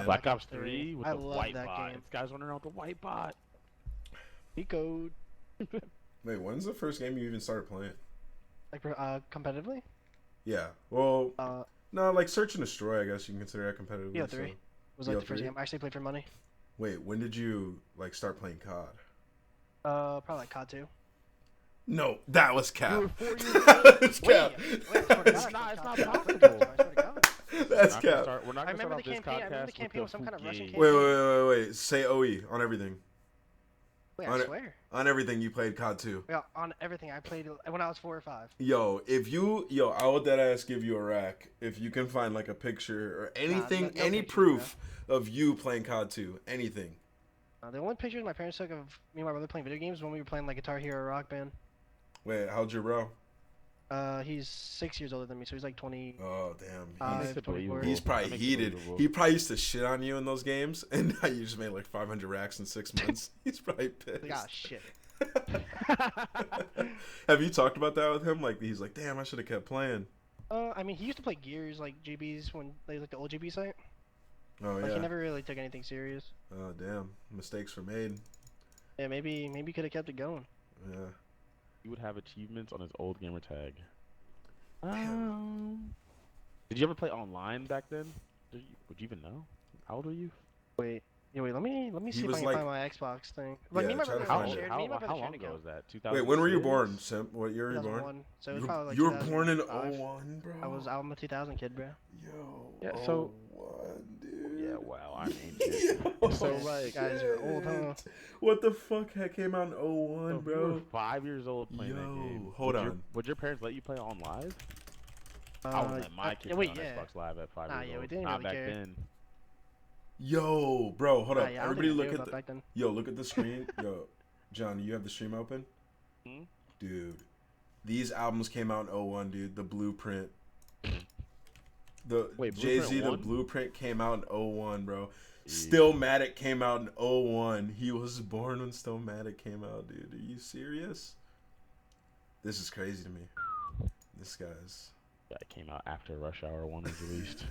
man. Black Ops 3 with I the love white that bot. game. This guy's running around with the white bot. Cheat code. Wait, when's the first game you even started playing? Like competitively? Yeah. Well, Uh, no, like Search and Destroy. I guess you can consider that competitively. BO3 So. was like the BO3? first game I actually played for money. Wait, when did you like start playing COD? Probably like COD 2. No, that was cap. You were 4 years old. That was cap. Wait, I swear to God, It's not I played COD 2. possible. I swear to God. That's We're cap. not I gonna remember start the off this campaign. I remember the podcast campaign with was some kind of Russian game. campaign. Wait. Say OE on everything. Wait, On I it- swear. On everything you played COD 2. Yeah, on everything I played when I was 4 or 5. Yo, I would that ass give you a rack if you can find like a picture or anything, no any pictures, proof of you playing COD 2. Anything. The only pictures my parents took of me and my brother playing video games was when we were playing like Guitar Hero Rock Band. Wait, how'd your bro? He's 6 years older than me, so he's like 20. Oh damn. That makes it 24. believable. He's probably That makes it heated. believable. He probably used to shit on you in those games, and now you just made like 500 racks in 6 months. He's probably pissed. Like, ah, shit. Have you talked about that with him? Like he's like, damn, I should have kept playing. I mean, he used to play Gears, like GBs when they like the old GB site. Oh Like yeah. he never really took anything serious. Oh damn, mistakes were made. Yeah, maybe could have kept it going. Yeah. He would have achievements on his old gamer tag. Damn. Did you ever play online back then? Would you even know? How old were you? Wait, let me He see if I was can like- find my Xbox thing. Like Yeah, me and my try to brother find it. shared. Me and my brother How shared long an ago account. was that? 2006? Wait, when were you born, Simp? What year were you born? 2001. So it was You, probably like you were born in 2005. 01, bro. I'm a 2000 kid, bro. Yo. Yeah, so- 01, dude. Yeah, wow, I'm ancient. So You like, guys are old, huh? What the fuck came out in 01, so if you were bro? 5 years old playing that Yo, game. hold would on. Would your parents let you play on live? I would let my kids wait, play on yeah. Xbox Live at 5 Nah, years yeah, we old. didn't Not really back care. then. Yo, bro, hold Nah, up. yeah, I don't Everybody think I look knew at about the back then. Yo, look at the screen. Yo, John, you have the stream open? Hmm? Dude, these albums came out in 01, dude. The Blueprint. The Wait, Jay-Z, Blueprint the 1? Blueprint came out in 01, bro. Jeez. Stillmatic came out in 01. He was born when Stillmatic came out, dude. Are you serious? This is crazy to me. This guy's... Yeah, it came out after Rush Hour 1 was released.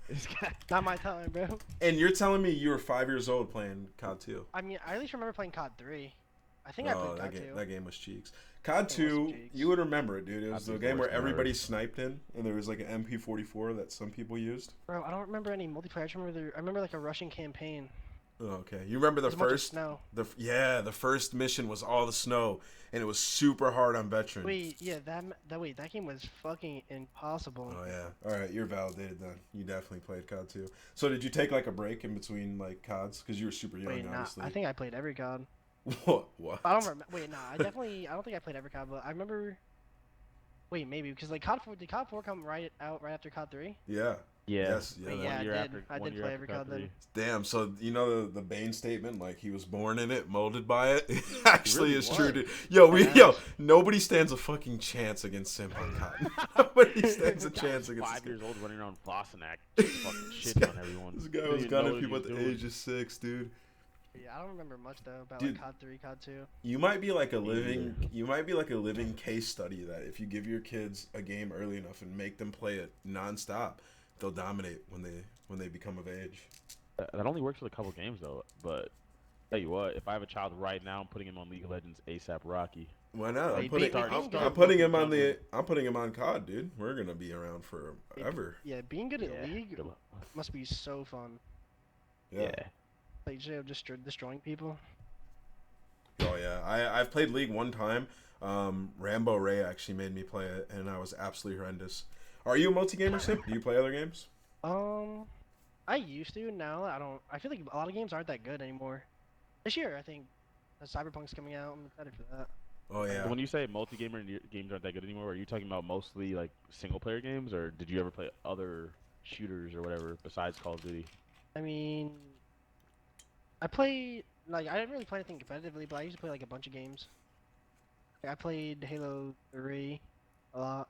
This guy. Not my time, bro. And you're telling me you were 5 years old playing COD 2? I mean, I at least remember playing COD 3. I think I played COD 2. That game was cheeks. COD was 2, cheeks. you would remember it, dude. It was COD the 2's game the where worst everybody ever. sniped in, and there was like an MP44 that some people used. Bro, I don't remember any multiplayer. I remember like a Russian campaign. Oh, okay, you remember the There's a bunch of first? snow. The first mission was all the snow, and it was super hard on veteran. Wait, yeah, that game was fucking impossible. Oh yeah. All right, you're validated then. You definitely played COD 2. So did you take like a break in between like CODs because you were super young, Wait, nah, obviously? I think I played every COD. What? What? I don't remember. Wait, nah, I don't think I played every COD, but I remember. Wait, maybe because like did COD 4 come right after COD 3? Yeah. Yeah. Yes. Yeah. Wait, that- yeah, I year did. after- I one did year play after every COD COD then. 3. Damn. So you know the Bane statement, like he was born in it, molded by it. It actually really is was. true, dude. Yo, Yeah. nobody stands a fucking chance against Simp on COD. Nobody stands a Guy chance was against. 5 this years old running around Flossenac, fucking shitting on everyone. This guy Didn't was even know gunning what he people was at the doing. age of 6, dude. Yeah, I don't remember much though about Dude. like COD 3, COD 2. You might be like a living case study that if you give your kids a game early enough and make them play it nonstop, they'll dominate when they become of age. That only works with a couple games though. But tell you what, if I have a child right now, I'm putting him on League of Legends ASAP Rocky. Why not? I'm Wait, putting, being I'm, good- I'm putting him on COD, dude. We're gonna be around forever. Yeah, being good at Yeah, League good luck. must be so fun. Yeah. Like just destroying people. Oh yeah. I've played League one time. Rambo Ray actually made me play it, and I was absolutely horrendous. Are you a multi-gamer, Simp? Do you play other games? I used to. Now I don't. I feel like a lot of games aren't that good anymore. This year, I think, Cyberpunk's coming out. I'm excited for that. Oh yeah. When you say multi-gamer games aren't that good anymore, are you talking about mostly like single-player games, or did you ever play other shooters or whatever besides Call of Duty? I mean, I played like I didn't really play anything competitively, but I used to play like a bunch of games. Like, I played Halo 3 a lot.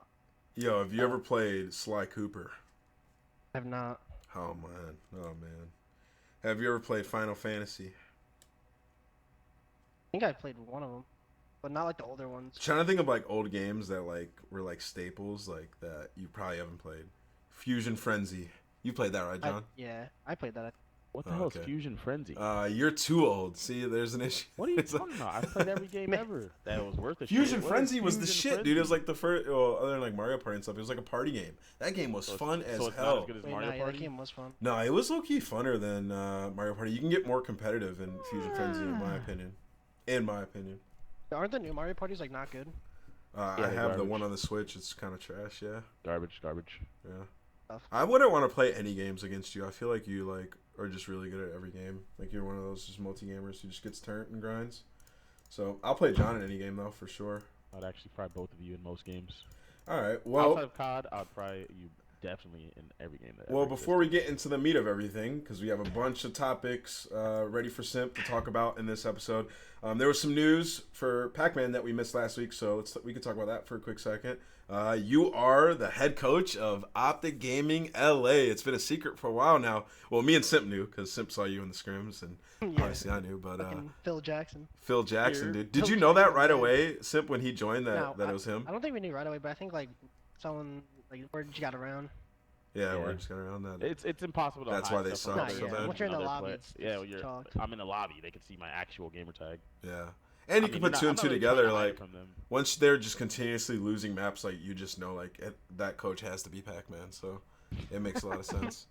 Yo, have you ever played Sly Cooper? I have not. Oh man. Have you ever played Final Fantasy? I think I played one of them, but not like the older ones. Trying to think of like old games that like were like staples like that you probably haven't played. Fusion Frenzy. You played that, right, John? I played that. What the hell is okay. Fusion Frenzy? You're too old. See, there's an issue. What are you talking about? I've played every game ever that was worth a shit. Fusion What is Frenzy was the Fusion shit, Frenzy? dude. It was like the first, well, other than like Mario Party and stuff, it was like a party game. That game was fun as so it's hell. Not as good as Wait, Mario that Party? game was fun. No, it was low-key funner than Mario Party. You can get more competitive in Fusion Frenzy, in my opinion. Aren't the new Mario Parties like not good? I have garbage. the one on the Switch. It's kind of trash, yeah. Garbage. Yeah. Stuff. I wouldn't want to play any games against you. I feel like you are just really good at every game. Like you're one of those just multi-gamers who just gets turned and grinds. So I'll play John in any game though, for sure. I'd actually fry both of you in most games. All right. Well, outside of COD, I'd fry you definitely in every game. Well, before we get into the meat of everything, because we have a bunch of topics ready for Simp to talk about in this episode, there was some news for Pacman that we missed last week, so we can talk about that for a quick second. You are the head coach of Optic Gaming LA. It's been a secret for a while now. Well, me and Simp knew, because Simp saw you in the scrims, and obviously I knew, but Phil Jackson. Phil Jackson, Here. dude. Did Phil you know that Jackson, right yeah. away, Simp, when he joined that No, it was him? I don't think we knew right away, but I think like someone like word just got around. Yeah, Yeah. we're just going around that. It's impossible to That's hide why they stuff suck from so other- bad. Once you're in the other lobby, play- it's yeah, well, chalked. I'm in the lobby. They can see my actual gamer tag. Yeah. And you I can mean, put you're two and not- two I'm not really trying together, to hide like, it from them. once they're just continuously losing maps, like, you just know, like, that coach has to be Pac-Man, so it makes a lot of sense.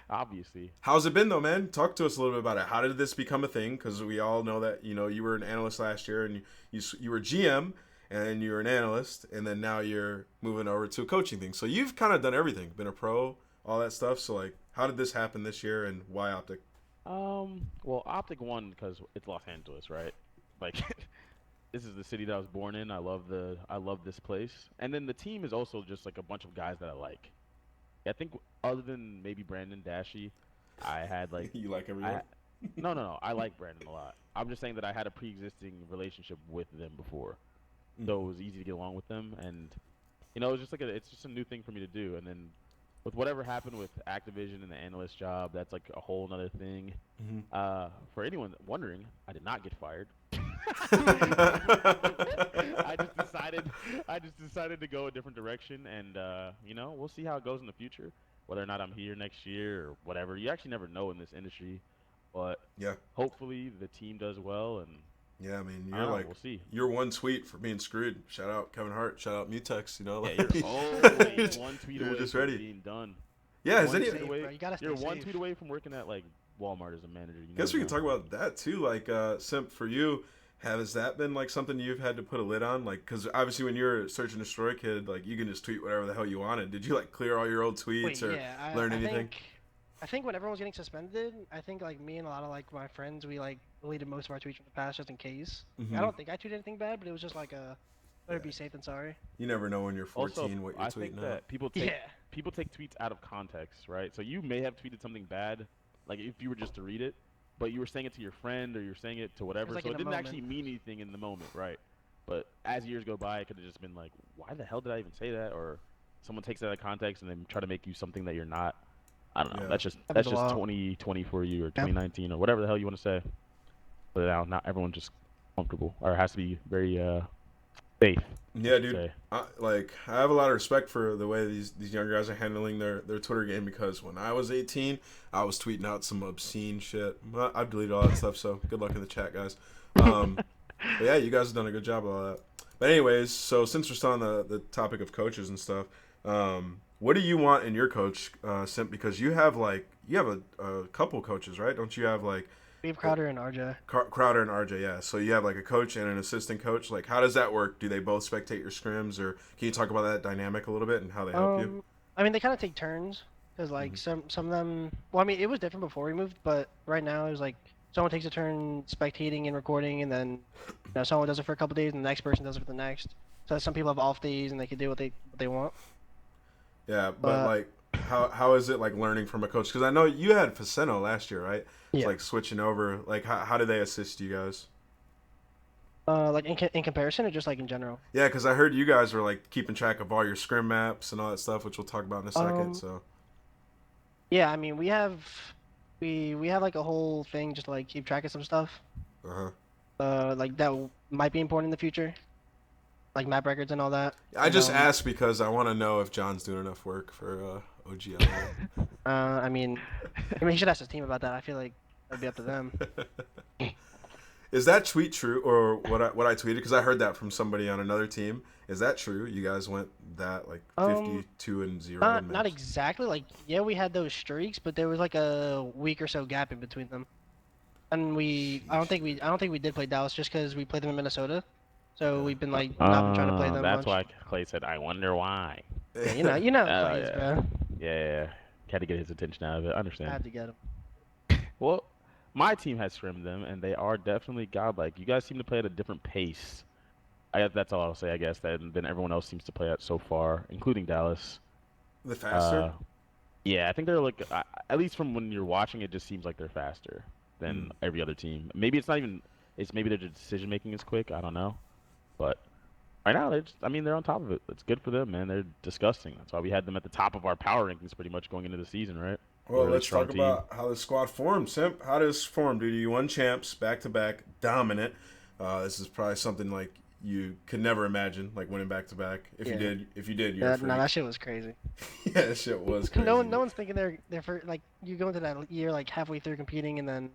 Obviously. How's it been, though, man? Talk to us a little bit about it. How did this become a thing? Because we all know that, you were an analyst last year, and you were GM, and you were an analyst, and then now you're moving over to a coaching thing. So you've kind of done everything, been a pro, all that stuff. So, like, how did this happen this year, and why Optic? Well, Optic won because it's Los Angeles, right? Like, this is the city that I was born in. I love this place, and then the team is also just like a bunch of guys that I like. I think other than maybe Brandon Dashy, I had like You like everyone? no. I like Brandon a lot. I'm just saying that I had a pre-existing relationship with them before, so it was easy to get along with them, and it was just it's just a new thing for me to do. And then with whatever happened with Activision and the analyst job, that's like a whole nother thing. Mm-hmm. For anyone wondering, I did not get fired. I just decided to go a different direction, and we'll see how it goes in the future. Whether or not I'm here next year or whatever, you actually never know in this industry. But Yeah. hopefully the team does well, and Yeah, I mean, I you're don't know, like, we'll see. you're one tweet for being screwed. Shout out Kevin Hart. Shout out Mutex. Yeah, Like, you're always one tweet you're away just from ready. being done. Yeah, has One any? tweet Safe, away- bro. You gotta stay You're one safe. tweet away from working at like Walmart as a manager. You Guess we never can know. talk about that too. Like, Simp, for you, has that been like something you've had to put a lid on? Like, because obviously when you're a Search and Destroy kid, like you can just tweet whatever the hell you wanted. Did you like clear all your old tweets Wait, or yeah, learn anything? I think when everyone was getting suspended, I think like me and a lot of like my friends, we like deleted most of our tweets from the past just in case. Mhm. I don't think I tweeted anything bad, but it was just like better be safe than sorry. You never know when you're 14 Also, what you're I think tweeting that out. people take Yeah. people take tweets out of context, right? So you may have tweeted something bad, like if you were just to read it, but you were saying it to your friend or you're saying it to whatever, like so in it the didn't actually moment. mean anything in the moment, right? But as years go by, it could have just been like, why the hell did I even say that? Or someone takes it out of context and then try to make you something that you're not. I don't know. Yeah. That's just Happens a lot. 2020 for you or 2019 or whatever the hell you want to say. But now, not everyone's just comfortable or has to be very safe. Yeah, should dude. say. I have a lot of respect for the way these younger guys are handling their Twitter game, because when I was 18, I was tweeting out some obscene shit. Well, I've deleted all that stuff, so good luck in the chat, guys. But yeah, you guys have done a good job of all that. But anyways, so since we're still on the topic of coaches and stuff, what do you want in your coach, Simp? Because you have a couple coaches, right? Don't you have like We have Crowder and RJ. Crowder and RJ? Yeah. So you have like a coach and an assistant coach. Like, how does that work? Do they both spectate your scrims, or can you talk about that dynamic a little bit and how they help you? I mean, they kind of take turns because like Mm-hmm. some of them. Well, I mean, it was different before we moved, but right now it was like someone takes a turn spectating and recording, and then someone does it for a couple days, and the next person does it for the next. So some people have off days, and they can do what they want. Yeah, but like, how is it like learning from a coach? Because I know you had Faceno last year, right? It's Yeah. like switching over. Like, how do they assist you guys? Like in comparison, or just like in general. Yeah, because I heard you guys were like keeping track of all your scrim maps and all that stuff, which we'll talk about in a second. So Yeah, I mean, we have like a whole thing just to like keep track of some stuff. Like that might be important in the future, like map records and all that. I just And, asked because I want to know if John's doing enough work for OGL. I mean, he should ask his team about that. I feel like that'd be up to them. Is that tweet true, or what I tweeted? Because I heard that from somebody on another team. Is that true? You guys went that like 52-0. Not exactly. Like, yeah, we had those streaks, but there was like a week or so gap in between them. And I don't think we did play Dallas just because we played them in Minnesota. So we've been like not been trying to play them That's much. why Clay said, "I wonder why." Yeah, you know, Oh, plays, yeah. bro. Yeah, had to get his attention out of it. I I understand. had to get him. Well, my team has trimmed them, and they are definitely godlike. You guys seem to play at a different pace. I guess that's all I'll say. I guess than everyone else seems to play at so far, including Dallas. The faster. Yeah, I think they're like at least from when you're watching, it just seems like they're faster than every other team. Maybe it's not even. It's maybe their decision making is quick. I don't know, but right now they're on top of it. It's good for them, man. They're disgusting. That's why we had them at the top of our power rankings pretty much going into the season, right? Well, let's talk about how the squad formed. Simp, how does form, dude? You won champs back to back, dominant. This is probably something like you could never imagine, like winning back to back. If you did, you're a freak. No, that shit was crazy. Yeah, that shit was crazy. No one's thinking they're for like you go into that year like halfway through competing and then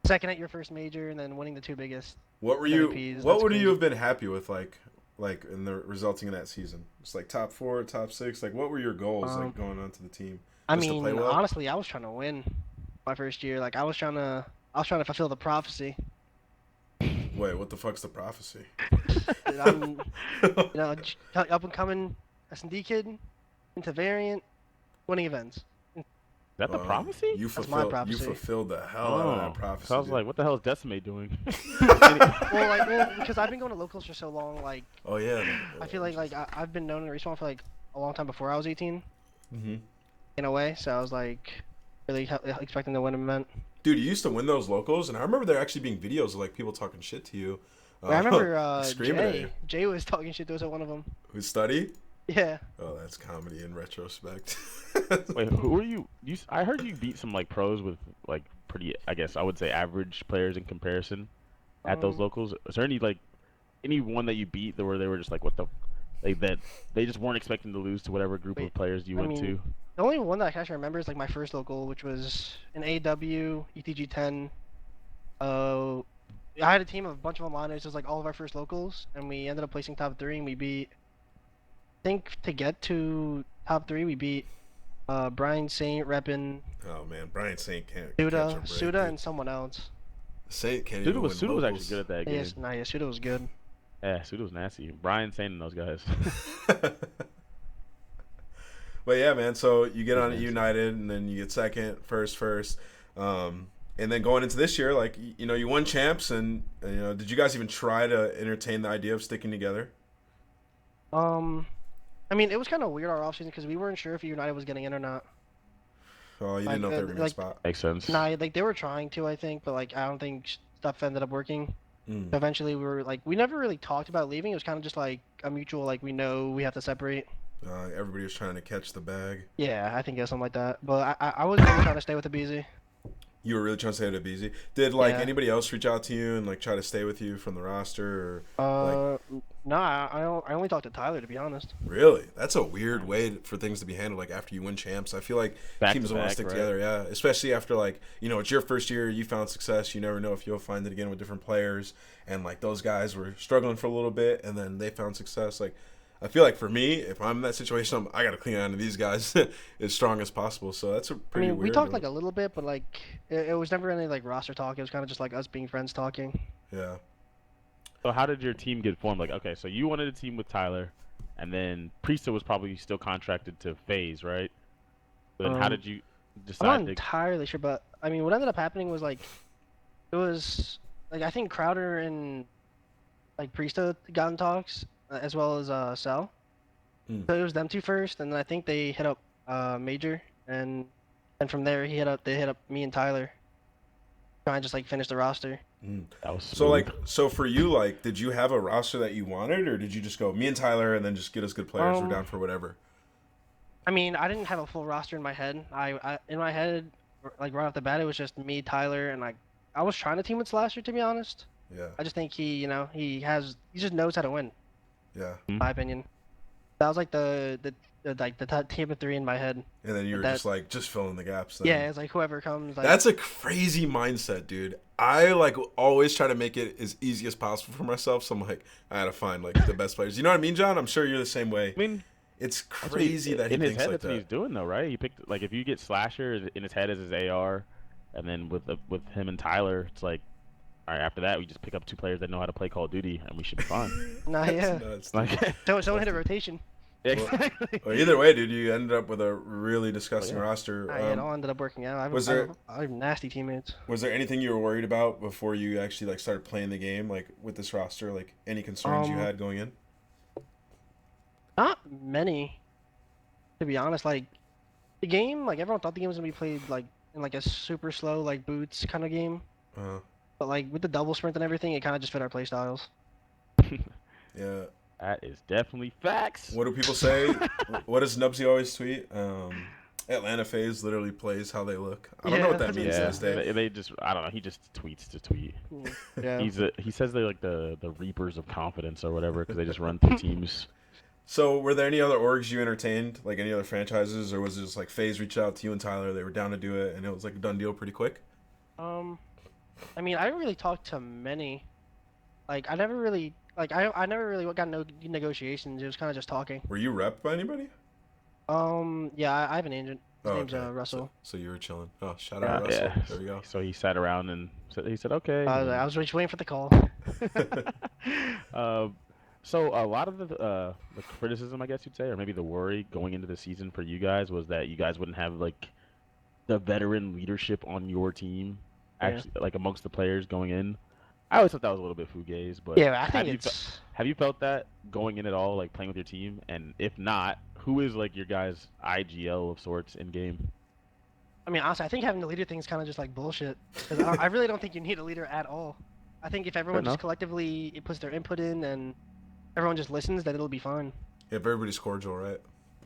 second at your first major and then winning the two biggest. What would you have been happy with, like in the resulting in that season? It's like top 4, top 6. Like, what were your goals like going on to the team? I Just mean, to play well? honestly, I was trying to win my first year. Like I was trying to fulfill the prophecy. Wait, what the fuck's the prophecy? I'm, up and coming S&D kid into variant, winning events. Is that the prophecy? That's my prophecy. You fulfilled the hell out of that prophecy. So I was like, what the hell is Decimate doing? well, because I've been going to locals for so long, like. Oh yeah. I feel like I've been known in Respawn for like a long time before I was 18. Mm-hmm. In a way, so I was like really expecting to win an event. Dude, you used to win those locals, and I remember there actually being videos of like people talking shit to you. I remember Jay was talking shit to us at one of them. Who studied? Yeah. Oh, that's comedy in retrospect. Wait, who were you? I heard you beat some like pros with like pretty, I guess I would say average players in comparison at those locals. Is there any one that you beat where they were just like, what the, like that they just weren't expecting to lose to whatever group of players you went to? The only one that I can actually remember is like my first local, which was an AW ETG 10. I had a team of a bunch of onliners. It was like all of our first locals, and we ended up placing top 3. And we beat, I think, to get to top 3, we beat Brian Saint, reppin'. Oh man, Brian Saint can't. Suda, and someone else. Saint can't even win locals. Suda was actually good at that game. Yeah, Suda was good. Yeah, Suda was nasty. Brian Saint and those guys. But yeah, man. So you get on at United, and then you get second, first, and then going into this year, like you won champs, and did you guys even try to entertain the idea of sticking together? I mean, it was kind of weird our offseason because we weren't sure if United was getting in or not. Oh, you didn't know if they were gonna get a spot. Makes sense. Nah, like they were trying to, I think, but like I don't think stuff ended up working. So eventually, we never really talked about leaving. It was kind of just like a mutual, like we know we have to separate. Everybody was trying to catch the bag. Yeah, I think it was something like that. But I was really trying to stay with the BZ. You were really trying to stay with the BZ. Did anybody else reach out to you and like try to stay with you from the roster? Or, nah, I only talked to Tyler, to be honest. Really? That's a weird way for things to be handled. Like after you win champs, I feel like teams want to stick together. Yeah, especially after it's your first year, you found success. You never know if you'll find it again with different players. And like those guys were struggling for a little bit, and then they found success. Like I feel like for me, if I'm in that situation, I gotta cling on to these guys as strong as possible. So that's a pretty weird. We talked like a little bit, but like it was never any like roster talk. It was kind of just like us being friends talking. Yeah. So how did your team get formed? Like, okay, so you wanted a team with Tyler, and then Priesta was probably still contracted to FaZe, right? But then how did you decide? I'm not entirely sure, but I mean, what ended up happening was like, it was like I think Crowder and like Priesta got in talks. As well as Cell. So it was them two first, and then I think they hit up Major, and from there they hit up me and Tyler, trying to just like finish the roster. That was so for you, did you have a roster that you wanted, or did you just go me and Tyler and then just get us good players? We're down for whatever. I mean, I didn't have a full roster in my head. I in my head, like right off the bat, it was just me, Tyler, and like I was trying to team with Slasher, to be honest. Yeah. I just think he just knows how to win. Yeah. In my opinion. That was like the the team of three in my head. And then you were That just like, just fill in the gaps. Then. yeah, it's like whoever comes. Like, That's a crazy mindset, dude. I like always try to make it as easy as possible for myself. So I'm like, I gotta find like the best players. You know what I mean, John? I'm sure you're the same way. I mean, It's crazy that he in his thinks head like that's what he's that. doing though, right? He picked like if you get Slasher in his head as his AR, and then with him and Tyler, it's like, all right, after that we just pick up two players that know how to play Call of Duty, and we should be fine. nah, That's yeah. nuts, dude. Like, Someone hit a rotation. exactly. Well, either way, dude, you ended up with a really disgusting yeah. roster. It all ended up working out. I have nasty teammates. Was there anything you were worried about before you actually like started playing the game, like with this roster? Like any concerns you had going in? Not many, to be honest. Like the game, like everyone thought the game was gonna be played like in like a super slow like boots kind of game. Uh, But like with the double sprint and everything, it kind of just fit our play styles. yeah. That is definitely facts. What do people say? What does Nubsy always tweet? Atlanta phase literally plays how they look. I don't know what that that's what means he to this day. They just I don't know. He just tweets to tweet. Yeah. He says they're like the reapers of confidence or whatever because they just run through teams. So, were there any other orgs you entertained, like any other franchises, or was it just like FaZe reached out to you and Tyler, they were down to do it, and it was like a done deal pretty quick? I mean, I didn't really talk to many. Like, I never really I never really got no negotiations. It was kind of just talking. Were you repped by anybody? Yeah, I have an agent. His name's okay. Russell. So you were chilling. Oh, shout out Russell. Yeah. There we go. So he sat around and he said, okay. I was just waiting for the call. So a lot of the criticism, I guess you'd say, or maybe the worry going into the season for you guys was that you guys wouldn't have like the veteran leadership on your team, actually, like amongst the players going in. I always thought that was a little bit fugazi, but Yeah, I think have you felt that going in at all, like playing with your team? And if not, who is like your guys' IGL of sorts in game? I mean, honestly, I think having the leader thing is kind of just like bullshit. 'Cause I really don't think you need a leader at all. I think if everyone just collectively puts their input in and everyone just listens, then it'll be fine. If everybody's cordial, right?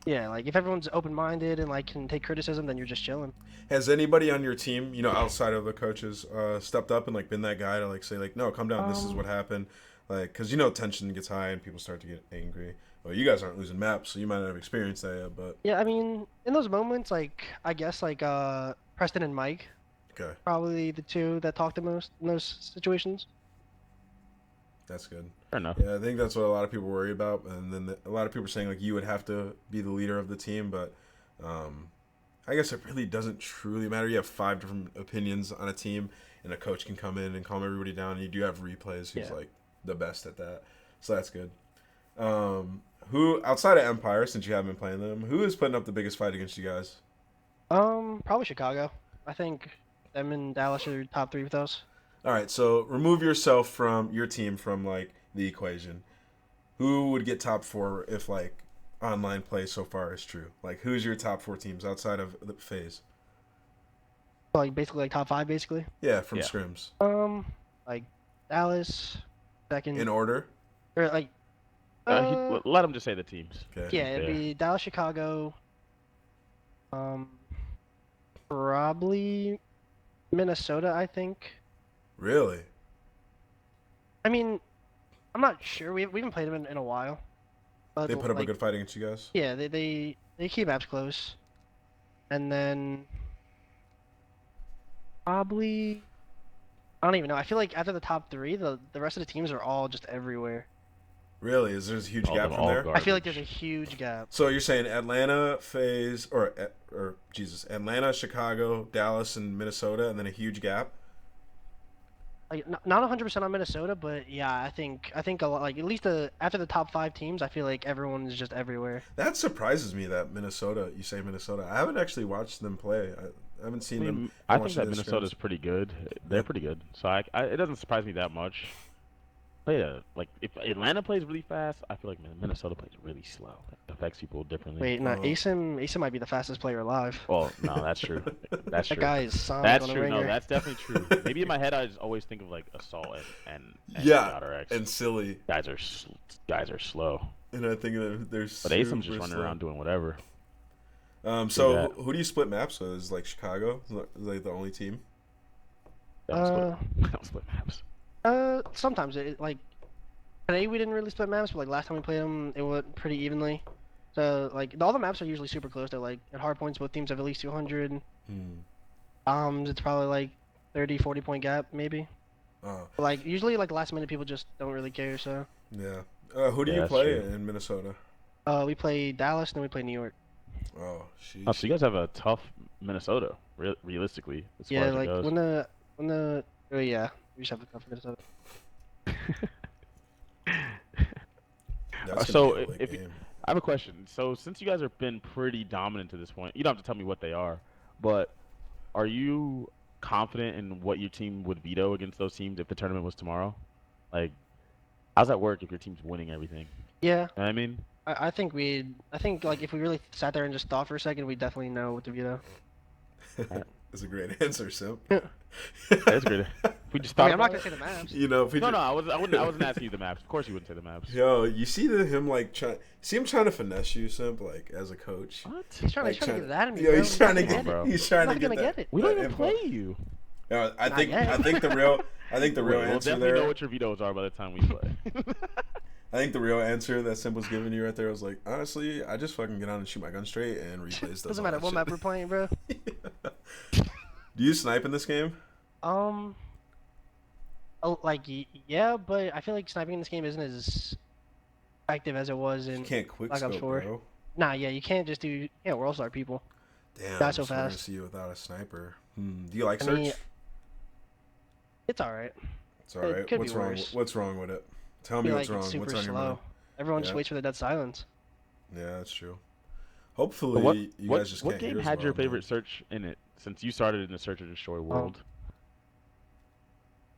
Yeah, like if everyone's open-minded and like can take criticism, then you're just chilling. Has anybody on your team, you know, outside of the coaches, stepped up and like been that guy to like say like, no, calm down, this is what happened, like, because you know tension gets high and people start to get angry. Well, you guys aren't losing maps, so you might not have experienced that yet, but Yeah, I mean, in those moments, like I guess like Preston and Mike, okay, probably the two that talk the most in those situations. that's good. Fair enough. Yeah, I think that's what a lot of people worry about, and then a lot of people are saying like you would have to be the leader of the team, but I guess it really doesn't truly matter. You have 5 different opinions on a team, and a coach can come in and calm everybody down. And you do have replays who's like the best at that, so that's good. Who outside of Empire, since you haven't been playing them, who is putting up the biggest fight against you guys? Probably Chicago. I think them and Dallas are top 3 with us. All right, so remove yourself from your team from like the equation. Who would get top 4 if like online play so far is true? Like, who's your top 4 teams outside of the FaZe? Like basically like top 5, basically. Yeah, from scrims. Like Dallas, second. In order? Or like. Let him just say the teams. Okay. Yeah, it'd be Dallas, Chicago. Probably Minnesota, I think. Really? I mean, I'm not sure. We haven't played them in a while. But They put up like, a good fight against you guys? Yeah, they keep maps close. And then probably I don't even know. I feel like after the top 3, the rest of the teams are all just everywhere. Really? Is there a huge gap from there? I feel like there's a huge gap. So you're saying Atlanta, FaZe, or Atlanta, Chicago, Dallas, and Minnesota, and then a huge gap? Like not 100% on Minnesota, but yeah, I think a lot, like at least after the top 5 teams, I feel like everyone is just everywhere. That surprises me that Minnesota. You say Minnesota. I haven't actually watched them play. I haven't seen them. I think that Minnesota's pretty good. They're pretty good. So it doesn't surprise me that much. But yeah, like if Atlanta plays really fast, I feel like Minnesota plays really slow. It affects people differently. Wait, no, Asim might be the fastest player alive. Well, no, that's true. That's that true. guy is Sonic That's on true. a ringer. No, that's definitely true. Maybe in my head, I just always think of like Assault and yeah, X. and Silly. Guys are slow. And I think that they're But Asim's just running around doing whatever. So who do you split maps with? Is like Chicago like the only team? Don't split maps. Sometimes it like today we didn't really split maps, but like last time we played them, it went pretty evenly. So like all the maps are usually super close. They're like at hard points, both teams have at least 200. It's probably like 30, 40 point gap maybe. Oh, But, like usually like last minute people just don't really care. So yeah. Who do Yeah, you that's play true. in Minnesota? we play Dallas and then we play New York. Oh, Oh, sheesh. so you guys have a tough Minnesota, realistically, as far Yeah, as it like goes. when the oh yeah, we just have a tough Minnesota. That's So gonna be a late if game. I have a question. So since you guys have been pretty dominant to this point, you don't have to tell me what they are, but are you confident in what your team would veto against those teams if the tournament was tomorrow? Like, how's that work if your team's winning everything? Yeah, You know what I mean? I think like if we really sat there and just thought for a second, we'd definitely know what to veto. That's a great answer, Simp. That's great. If we just I thought mean, I'm not about gonna it. say the maps. You know, if we No, ju- no, I wasn't asking you the maps. Of course you wouldn't say the maps. Yo, you see him like see him trying to finesse you, Simp, like as a coach. What? He's trying Like, to get it out of me, Yo, bro. he's trying to not gonna get. get bro. it. He's trying He's to not gonna get that. get it. We don't that even info. play you. No, I Not think yet. the real We'll answer definitely there. know what your vetoes are by the time we play. I think the real answer that Simp was giving you right there was like, honestly, I just fucking get on and shoot my gun straight and replays does Doesn't all matter that what shit. map we're playing, bro. Do you snipe in this game? Like yeah, but I feel like sniping in this game isn't as effective as it was You in can't quick Black Ops scope, 4. bro. Nah, yeah, you can't just do world star people. Damn, Not so I'm sorry to fast. see you without a sniper. Do you like I search? mean, it's alright. It's all right. it could What's be wrong? worse. What's wrong with it? Tell I me feel what's like wrong. it's super What's on your slow. mind? Everyone just Yeah. waits for the dead silence. Yeah, that's true. But Hopefully, you guys just what can't game hear as had your well, man. favorite search in it since you started in the Search and Destroy world?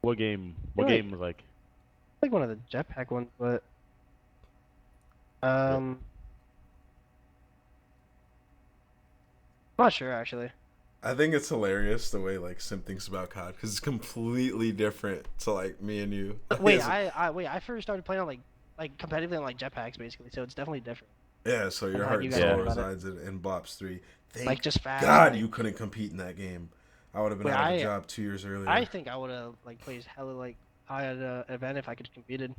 What game? What Really? game was like? Like one of the jetpack ones, but I'm not sure actually. I think it's hilarious the way like Sim thinks about COD because it's completely different to like me and you. Wait, It's- I first started playing on like competitively on like jetpacks basically, so it's definitely different. yeah. So your how heart you and guys soul feel about it. resides in Blops 3. Thank Like just fast. God like- you couldn't compete in that game. I would have been Wait, out of a I- job 2 years earlier. I think I would have like played hella like high at an event if I could have competed.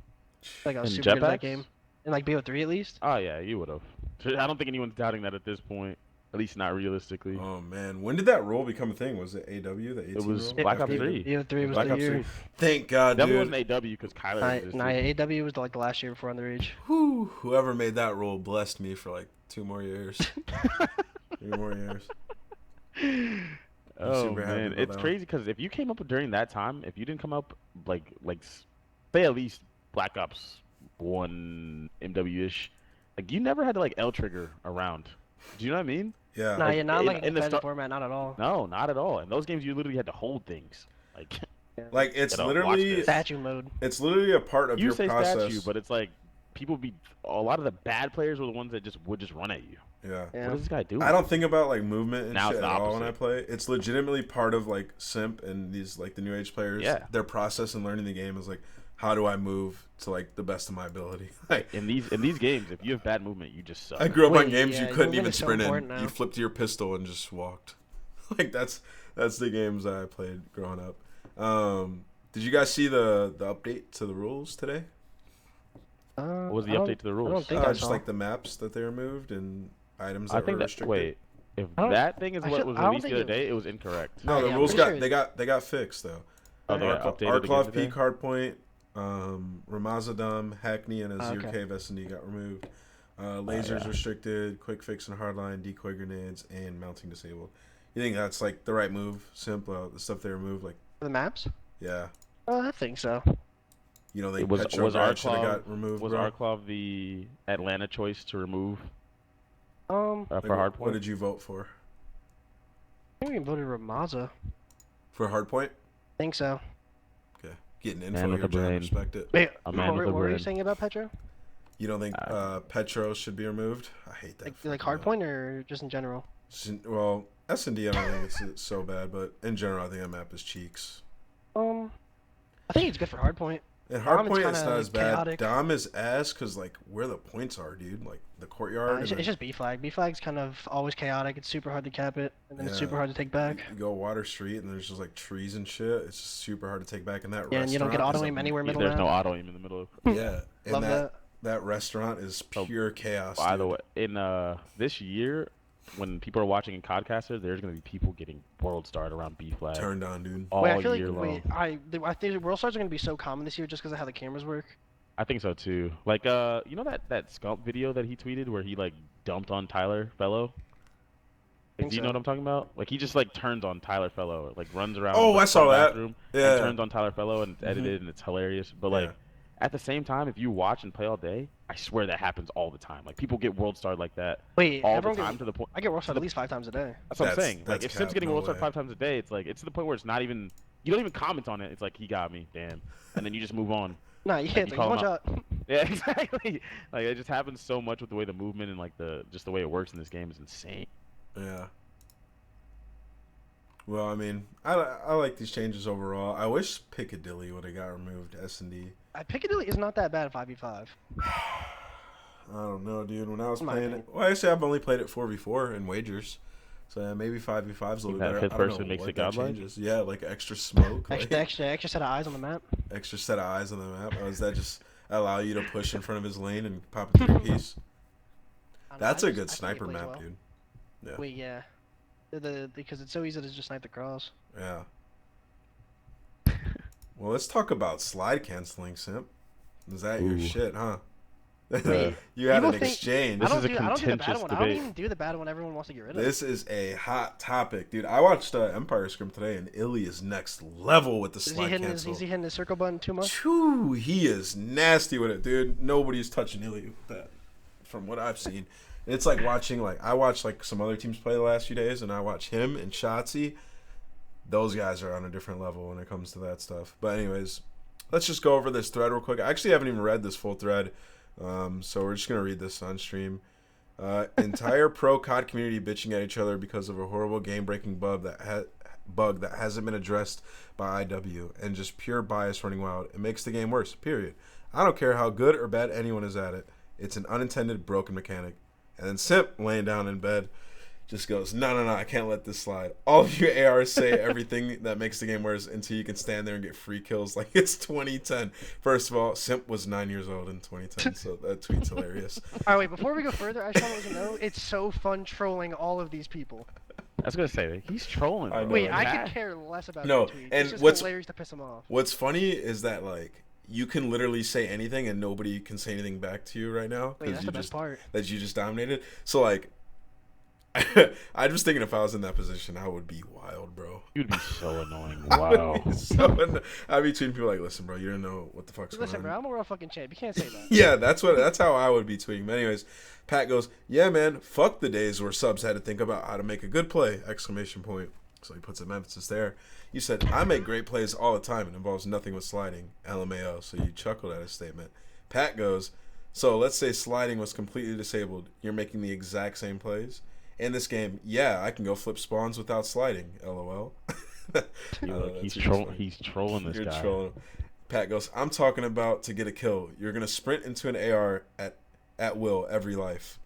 Like I was In super good at that jetpacks? game. In like BO3 at least. Oh yeah, you would have. I don't think anyone's doubting that at this point. At least not realistically. Oh man, when did that role become a thing? Was it AW, the 18 It was role? Black Ops After 3. BO3 was Black the Ops year. 3. Thank God, Definitely dude. wasn't AW because Kyler Nah, existed. AW was like the last year before Underage. Whew, whoever made that role blessed me for like 2 more years. 3 more years. Oh super happy man, about it's that one. crazy because if you came up during that time, if you didn't come up say at least Black Ops 1 MW ish, like you never had to like L trigger around. Do you know what I mean? Yeah. Nah, yeah, not in- like in in the the start- format, not at all. No, not at all. In those games, you literally had to hold things. Like Like it's Gotta watch literally this. Statue mode. it's literally a part of you your say process. statue, but it's like a lot of the bad players were the ones that would just run at you. Yeah. Yeah. What is this guy doing? I don't think about like movement and Now shit it's at the all when I opposite. play. It's legitimately part of like Simp and these like the new age players. Yeah. Their process in learning the game is like, how do I move to like the best of my ability? Like In these games, if you have bad movement, you just suck. I grew up on Wait, games yeah, you couldn't movement even is so sprint in. important now. You flipped your pistol and just walked. Like that's the games that I played growing up. Did you guys see the update to the rules today? What was the I don't- update to the I rules? don't think I Just saw. like the maps that they removed and items that I think were that restricted. wait, if I don't- that thing is I what feel- was I don't released the think other it- day, it was incorrect. No, the yeah, I'm rules pretty got sure- they got fixed though. Oh, they got updated again Arklov today? Peak Hardpoint, Ramazadam, Hackney, and Azir Okay. Cave S&D got removed. Lasers yeah. restricted, quick fix and hardline, decoy grenades, and mounting disabled. You think that's like the right move? Simple, the stuff they removed, like The maps? yeah. I think so. You know, they It was Petrograd should have Arklov got removed. was bro. Arklov the Atlanta choice to remove Um, Like, for what hardpoint? did you vote for? I think we voted Ramaza. For hardpoint? Think so. Okay, getting Man info with here, a John. brain. Respect it. Wait, A man with a what were you brain. saying about Petro? You don't think Petro should be removed? I hate that. Like fucking hardpoint or just in general? map. Well, S&D, I don't think it's so bad, but in general, I think that map is cheeks. I think it's good for hardpoint. And Dom is hardpoint, it's kinda not as bad. chaotic. Dom is ass because like where the points are, dude. Like the courtyard. It's and just B flag. B flag's kind of always chaotic. It's super hard to cap it, and then it's Yeah. super hard to take back. you go Water Street and there's just like trees and shit. It's just super hard to take back in that Yeah, and you don't get restaurant auto is aim a- anywhere middle There's map. no auto aim in the middle. Yeah, and Love that. That restaurant is pure chaos. By dude. the way, in this year, when people are watching in Codcaster, there's gonna be people getting world starred around B flag Turned on, dude. all Wait, I feel year like long. I think World Stars are gonna be so common this year just because of how the cameras work. I think so too. Like you know that Scump video that he tweeted where he like dumped on Tyler Fellow? Like, Think do you know so. what I'm talking about? Like he just like turns on Tyler Fellow, like runs around Oh, the I saw front that. bathroom Yeah. and turns on Tyler Fellow and it's edited and it's hilarious. But like Yeah. at the same time, if you watch and play all day, I swear that happens all the time. Like people get world starred like that Wait, all the everyone time gets, to the point. I get World Star at least 5 times a day. That's what I'm That's- saying. Like that's if Simp's cap, getting no world starred way. 5 times a day, it's like it's to the point where it's not even you don't even comment on it. It's like he got me, damn, and then you just move on. Nah, yeah, Like, it's you like call one him out. shot. Yeah, exactly. Like it just happens so much with the way the movement and like the just the way it works in this game is insane. Yeah. Well, I mean, I like these changes overall. I wish Piccadilly would have got removed. S&D. Piccadilly is not that bad at 5v5. I don't know, dude. When I was In my playing it, opinion. well, actually, I've only played it 4v4 in wagers. So yeah, maybe 5v5's a little Think better. that fifth I don't person know makes what it that godlike? changes. Yeah, like extra smoke, like Extra set of eyes on the map. extra set of eyes on the map. Or does that just allow you to push in front of his lane and pop a three-piece? I don't know, That's I a just- good I think it sniper plays map, well. dude. Yeah. Wait, yeah. Because it's so easy to just snipe the cross. Yeah. Well, let's talk about slide canceling, Simp. Is that your Ooh. shit, huh? Wait, You had people an think- exchange. This I is a don't do the bad contentious one. I don't debate. even do the bad one everyone wants to get rid of. This is a hot topic, dude. I watched Empire Scrim today, and Illy is next level with the Is he slide hitting cancel. is he hitting his circle button too much? Choo, he is nasty with it, dude. Nobody's touching Illy with that, from what I've seen. It's like watching, like, I watched like some other teams play the last few days, and I watch him and Shotzi. Those guys are on a different level when it comes to that stuff. But anyways, let's just go over this thread real quick. I actually haven't even read this full thread, so we're just gonna read this on stream. Entire pro COD community bitching at each other because of a horrible game-breaking bug that hasn't been addressed by IW, and just pure bias running wild. It makes the game worse. Period. I don't care how good or bad anyone is at it. It's an unintended broken mechanic. And then Simp, laying down in bed, just goes, no, I can't let this slide. All of you ARs say everything that makes the game worse until you can stand there and get free kills like it's 2010. First of all, Simp was 9 years old in 2010, so that tweet's hilarious. All right, wait. Before we go further, I just want to let you know it's so fun trolling all of these people. I was gonna say he's trolling. I Bro. know. Wait, I Cat- could care less about No, their tweets. and It's just what's- hilarious to piss them off. What's funny is that, like, you can literally say anything and nobody can say anything back to you right now Wait, that's you the best just part. that you just dominated. So, like, I'm just thinking if I was in that position, I would be wild, bro. You'd be so annoying. I would Wow. be so I'd be tweeting people like, listen, bro, you don't know what the fuck's Listen, going bro, on. I'm a world fucking champ. You can't say that. Yeah, that's how I would be tweeting. But anyways, Pat goes, yeah, man, fuck the days where subs had to think about how to make a good play! Exclamation point. So he puts an emphasis there. You said, I make great plays all the time. It involves nothing with sliding. LMAO. So you chuckled at his statement. Pat goes, so let's say sliding was completely disabled. You're making the exact same plays. In this game, yeah, I can go flip spawns without sliding. LOL. He's trolling this You're guy. trolling. Pat goes, I'm talking about to get a kill. You're going to sprint into an AR at will every life.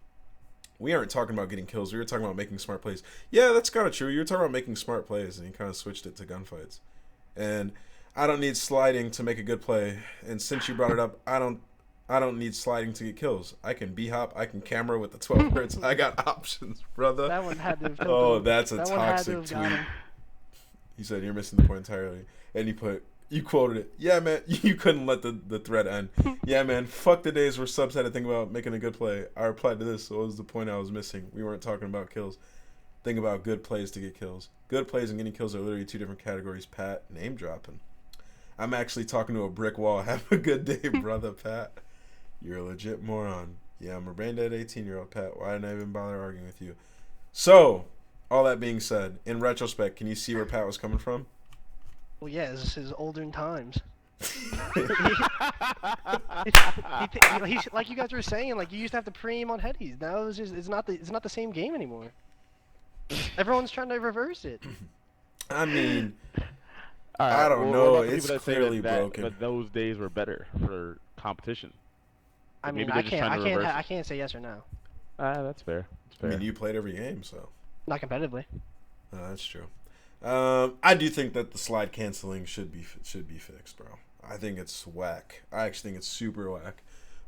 We aren't talking about getting kills. We were talking about making smart plays. Yeah, that's kind of true. You were talking about making smart plays, and you kind of switched it to gunfights. And I don't need sliding to make a good play. And since you brought it up, I don't need sliding to get kills. I can B-hop. I can camera with the 12 hertz. I got options, brother. That one had to have killed Oh, him. that's a That one had to toxic have got tweet. him. He said, you're missing the point entirely. And you quoted it. Yeah, man, you couldn't let the thread end. Yeah, man, fuck the days where subs had to think about making a good play. I replied to this, so what was the point I was missing? We weren't talking about kills. Think about good plays to get kills. Good plays and getting kills are literally two different categories, Pat. Name dropping. I'm actually talking to a brick wall. Have a good day, brother, Pat. You're a legit moron. Yeah, I'm a brain dead 18-year-old, Pat. Why didn't I even bother arguing with you? So, all that being said, in retrospect, can you see where Pat was coming from? Well, yeah, this is olden times. He's like you guys were saying, like you used to have to pre-aim on headies. Now it's not the same game anymore. Everyone's trying to reverse it. I mean, All I don't what know. about the It's people that say clearly that, broken. But those days were better for competition. I mean, Maybe I they're just trying to reverse it. I can't say yes or no. That's fair. That's I fair. mean, you played every game, so Not competitively. that's true. I do think that the slide canceling should be fixed, bro. I think it's whack. I actually think it's super whack.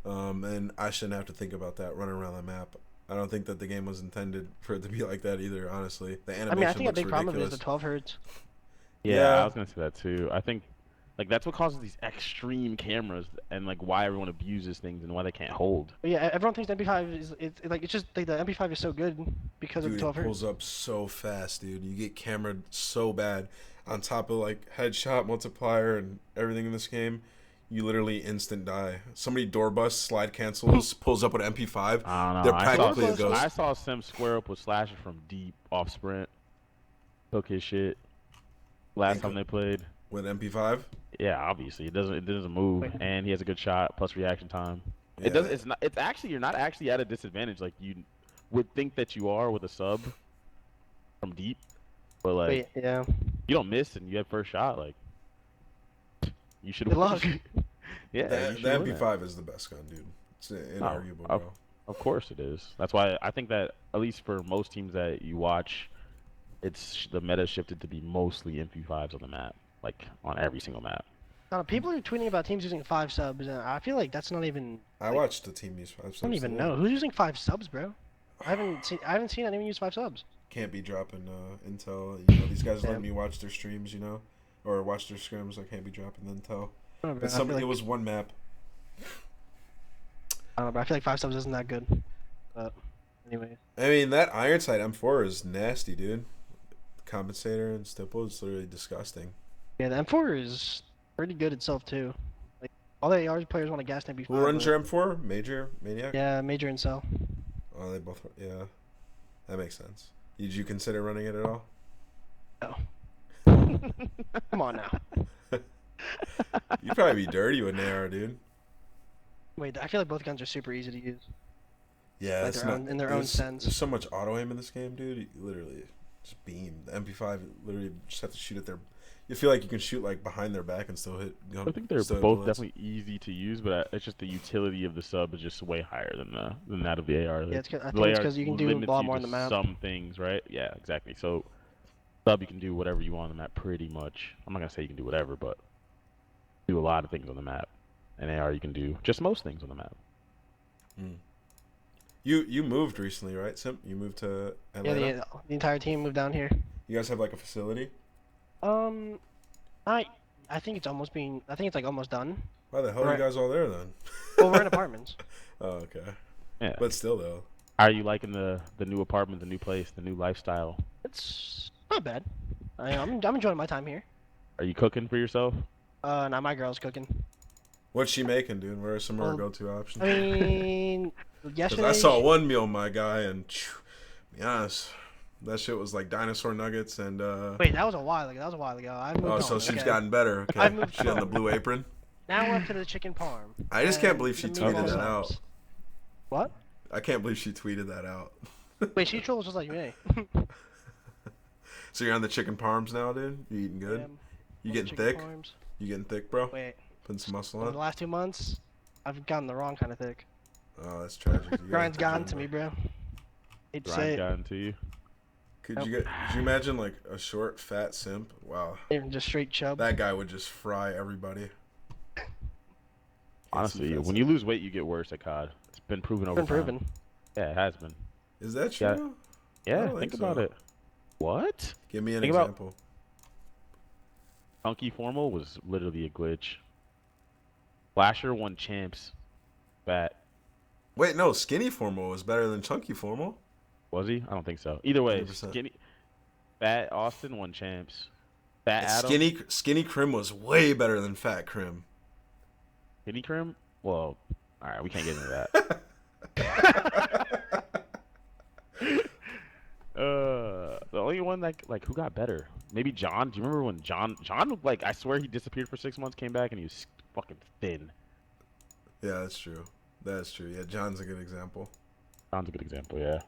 And I shouldn't have to think about that running around the map. I don't think that the game was intended for it to be like that either. Honestly, the animation I mean, I think a looks big problem ridiculous. is the 12 hertz. Yeah, I was gonna say that too. I think like that's what causes these extreme cameras and like why everyone abuses things and why they can't hold. But yeah, everyone thinks the MP5 is it's just like the MP5 is so good because of the Dude, 12 it pulls hertz. up so fast, dude. You get cameraed so bad on top of like headshot multiplier and everything in this game. You literally instant die. Somebody door busts, slide cancels, pulls up with an MP5. I don't They're know. practically a ghost. I saw Simp square up with Slasher from deep off sprint. Took his shit. Last time they played. With MP5? Yeah, obviously it doesn't move, Wait. and he has a good shot plus reaction time. Yeah. It doesn't. It's not. It's actually you're not actually at a disadvantage like you would think that you are with a sub from deep, but like Wait, yeah. you don't miss and you have first shot. Like you should. Good luck. Yeah, The you should win MP5 is the best gun, dude. It's inarguable, of, bro. Of course it is. That's why I think that at least for most teams that you watch, it's the meta shifted to be mostly MP5s on the map, like on every single map. Now, people are tweeting about teams using 5 subs, and I feel like that's not even. I watched the team use 5 subs. I don't even know who's using 5 subs, bro. I haven't seen anyone use 5 subs. Can't be dropping intel. You know, these guys Yeah. let me watch their streams, you know, or watch their scrims. I can't be dropping the intel. I don't know, bro. But I feel like, it was one map. I don't know, bro. I feel like 5 subs isn't that good. But anyway, I mean, that iron sight M4 is nasty, dude. Compensator and stipple is literally disgusting. yeah, the M4 is pretty good itself too. Like all the AR players want to gas MP5. Who runs but- your M4? Major? Maniac? Yeah, Major and Cell. Oh, they both. Yeah, that makes sense. Did you consider running it at all? No. Come on now. You'd probably be dirty with Nair, dude. Wait, I feel like both guns are super easy to use. Yeah, Like it's their not own- in their own there's- sense. There's so much auto aim in this game, dude. You literally just beam. The MP5 literally just have to shoot at their. You feel like you can shoot like behind their back and still hit. I think they're still hit both bullets. definitely easy to use, but it's just the utility of the sub is just way higher than that of the AR. Yeah, it's 'cause- I The think it's AR 'cause you can do a limits lot you more to on the map. Some things, right? Yeah, exactly. So sub you can do whatever you want on the map, pretty much. I'm not gonna say you can do whatever, but do a lot of things on the map. And AR you can do just most things on the map. You moved recently, right, Simp? You moved to Yeah, Atlanta. the entire team moved down here. You guys have like a facility. I think it's almost being. I think it's like almost done. Why the hell are Right. you guys all there then? Well, we're in apartments. Oh, okay. Yeah. But still, though. How are you liking the new apartment, the new place, the new lifestyle? It's not bad. I'm enjoying my time here. Are you cooking for yourself? Now my girl's cooking. What's she making, dude? What are some of her Well, go-to options? I mean, 'Cause yesterday. I saw one meal, my guy, and be honest, that shit was like dinosaur nuggets and. Wait, that was a while ago. I moved Oh, on, so she's okay. gotten better. Okay. I moved She on the on. blue apron. Now we're up to the chicken parm. I just can't and believe she the tweeted meatball that out. subs. What? I can't believe she tweeted that out. Wait, she trolls just like me. So you're on the chicken parms now, dude? You eating good? You getting Chicken thick? parms. You getting thick, bro? Wait, Putting some muscle in the on? last 2 months, I've gotten the wrong kind of thick. Oh, that's tragic. You gotta Grind's hit the gotten gym, to me, bro. Hate to say Grind it. got into you. Could you imagine like a short, fat simp? Wow. Even just straight chub. That guy would just fry everybody. Honestly, when you lose weight, you get worse at COD. It's been proven over Been time. proven. Yeah, it has been. Is that Yeah. true? Yeah, don't think think about so. it. What? Give me an Think about- example. Chunky Formal was literally a glitch. Flasher won champs. Fat. Wait, no, skinny formal was better than chunky formal. Was he? I don't think so. Either way, 100%. skinny. Fat Austin won champs. Fat And Adam. skinny Crim was way better than fat Crim. Skinny Crim? Well, alright, we can't get into that. The only one like who got better? Maybe John. Do you remember when John like I swear he disappeared for 6 months, came back and he was fucking thin. Yeah, that's true. That's true. Yeah, John's a good example. John's a good example, yeah.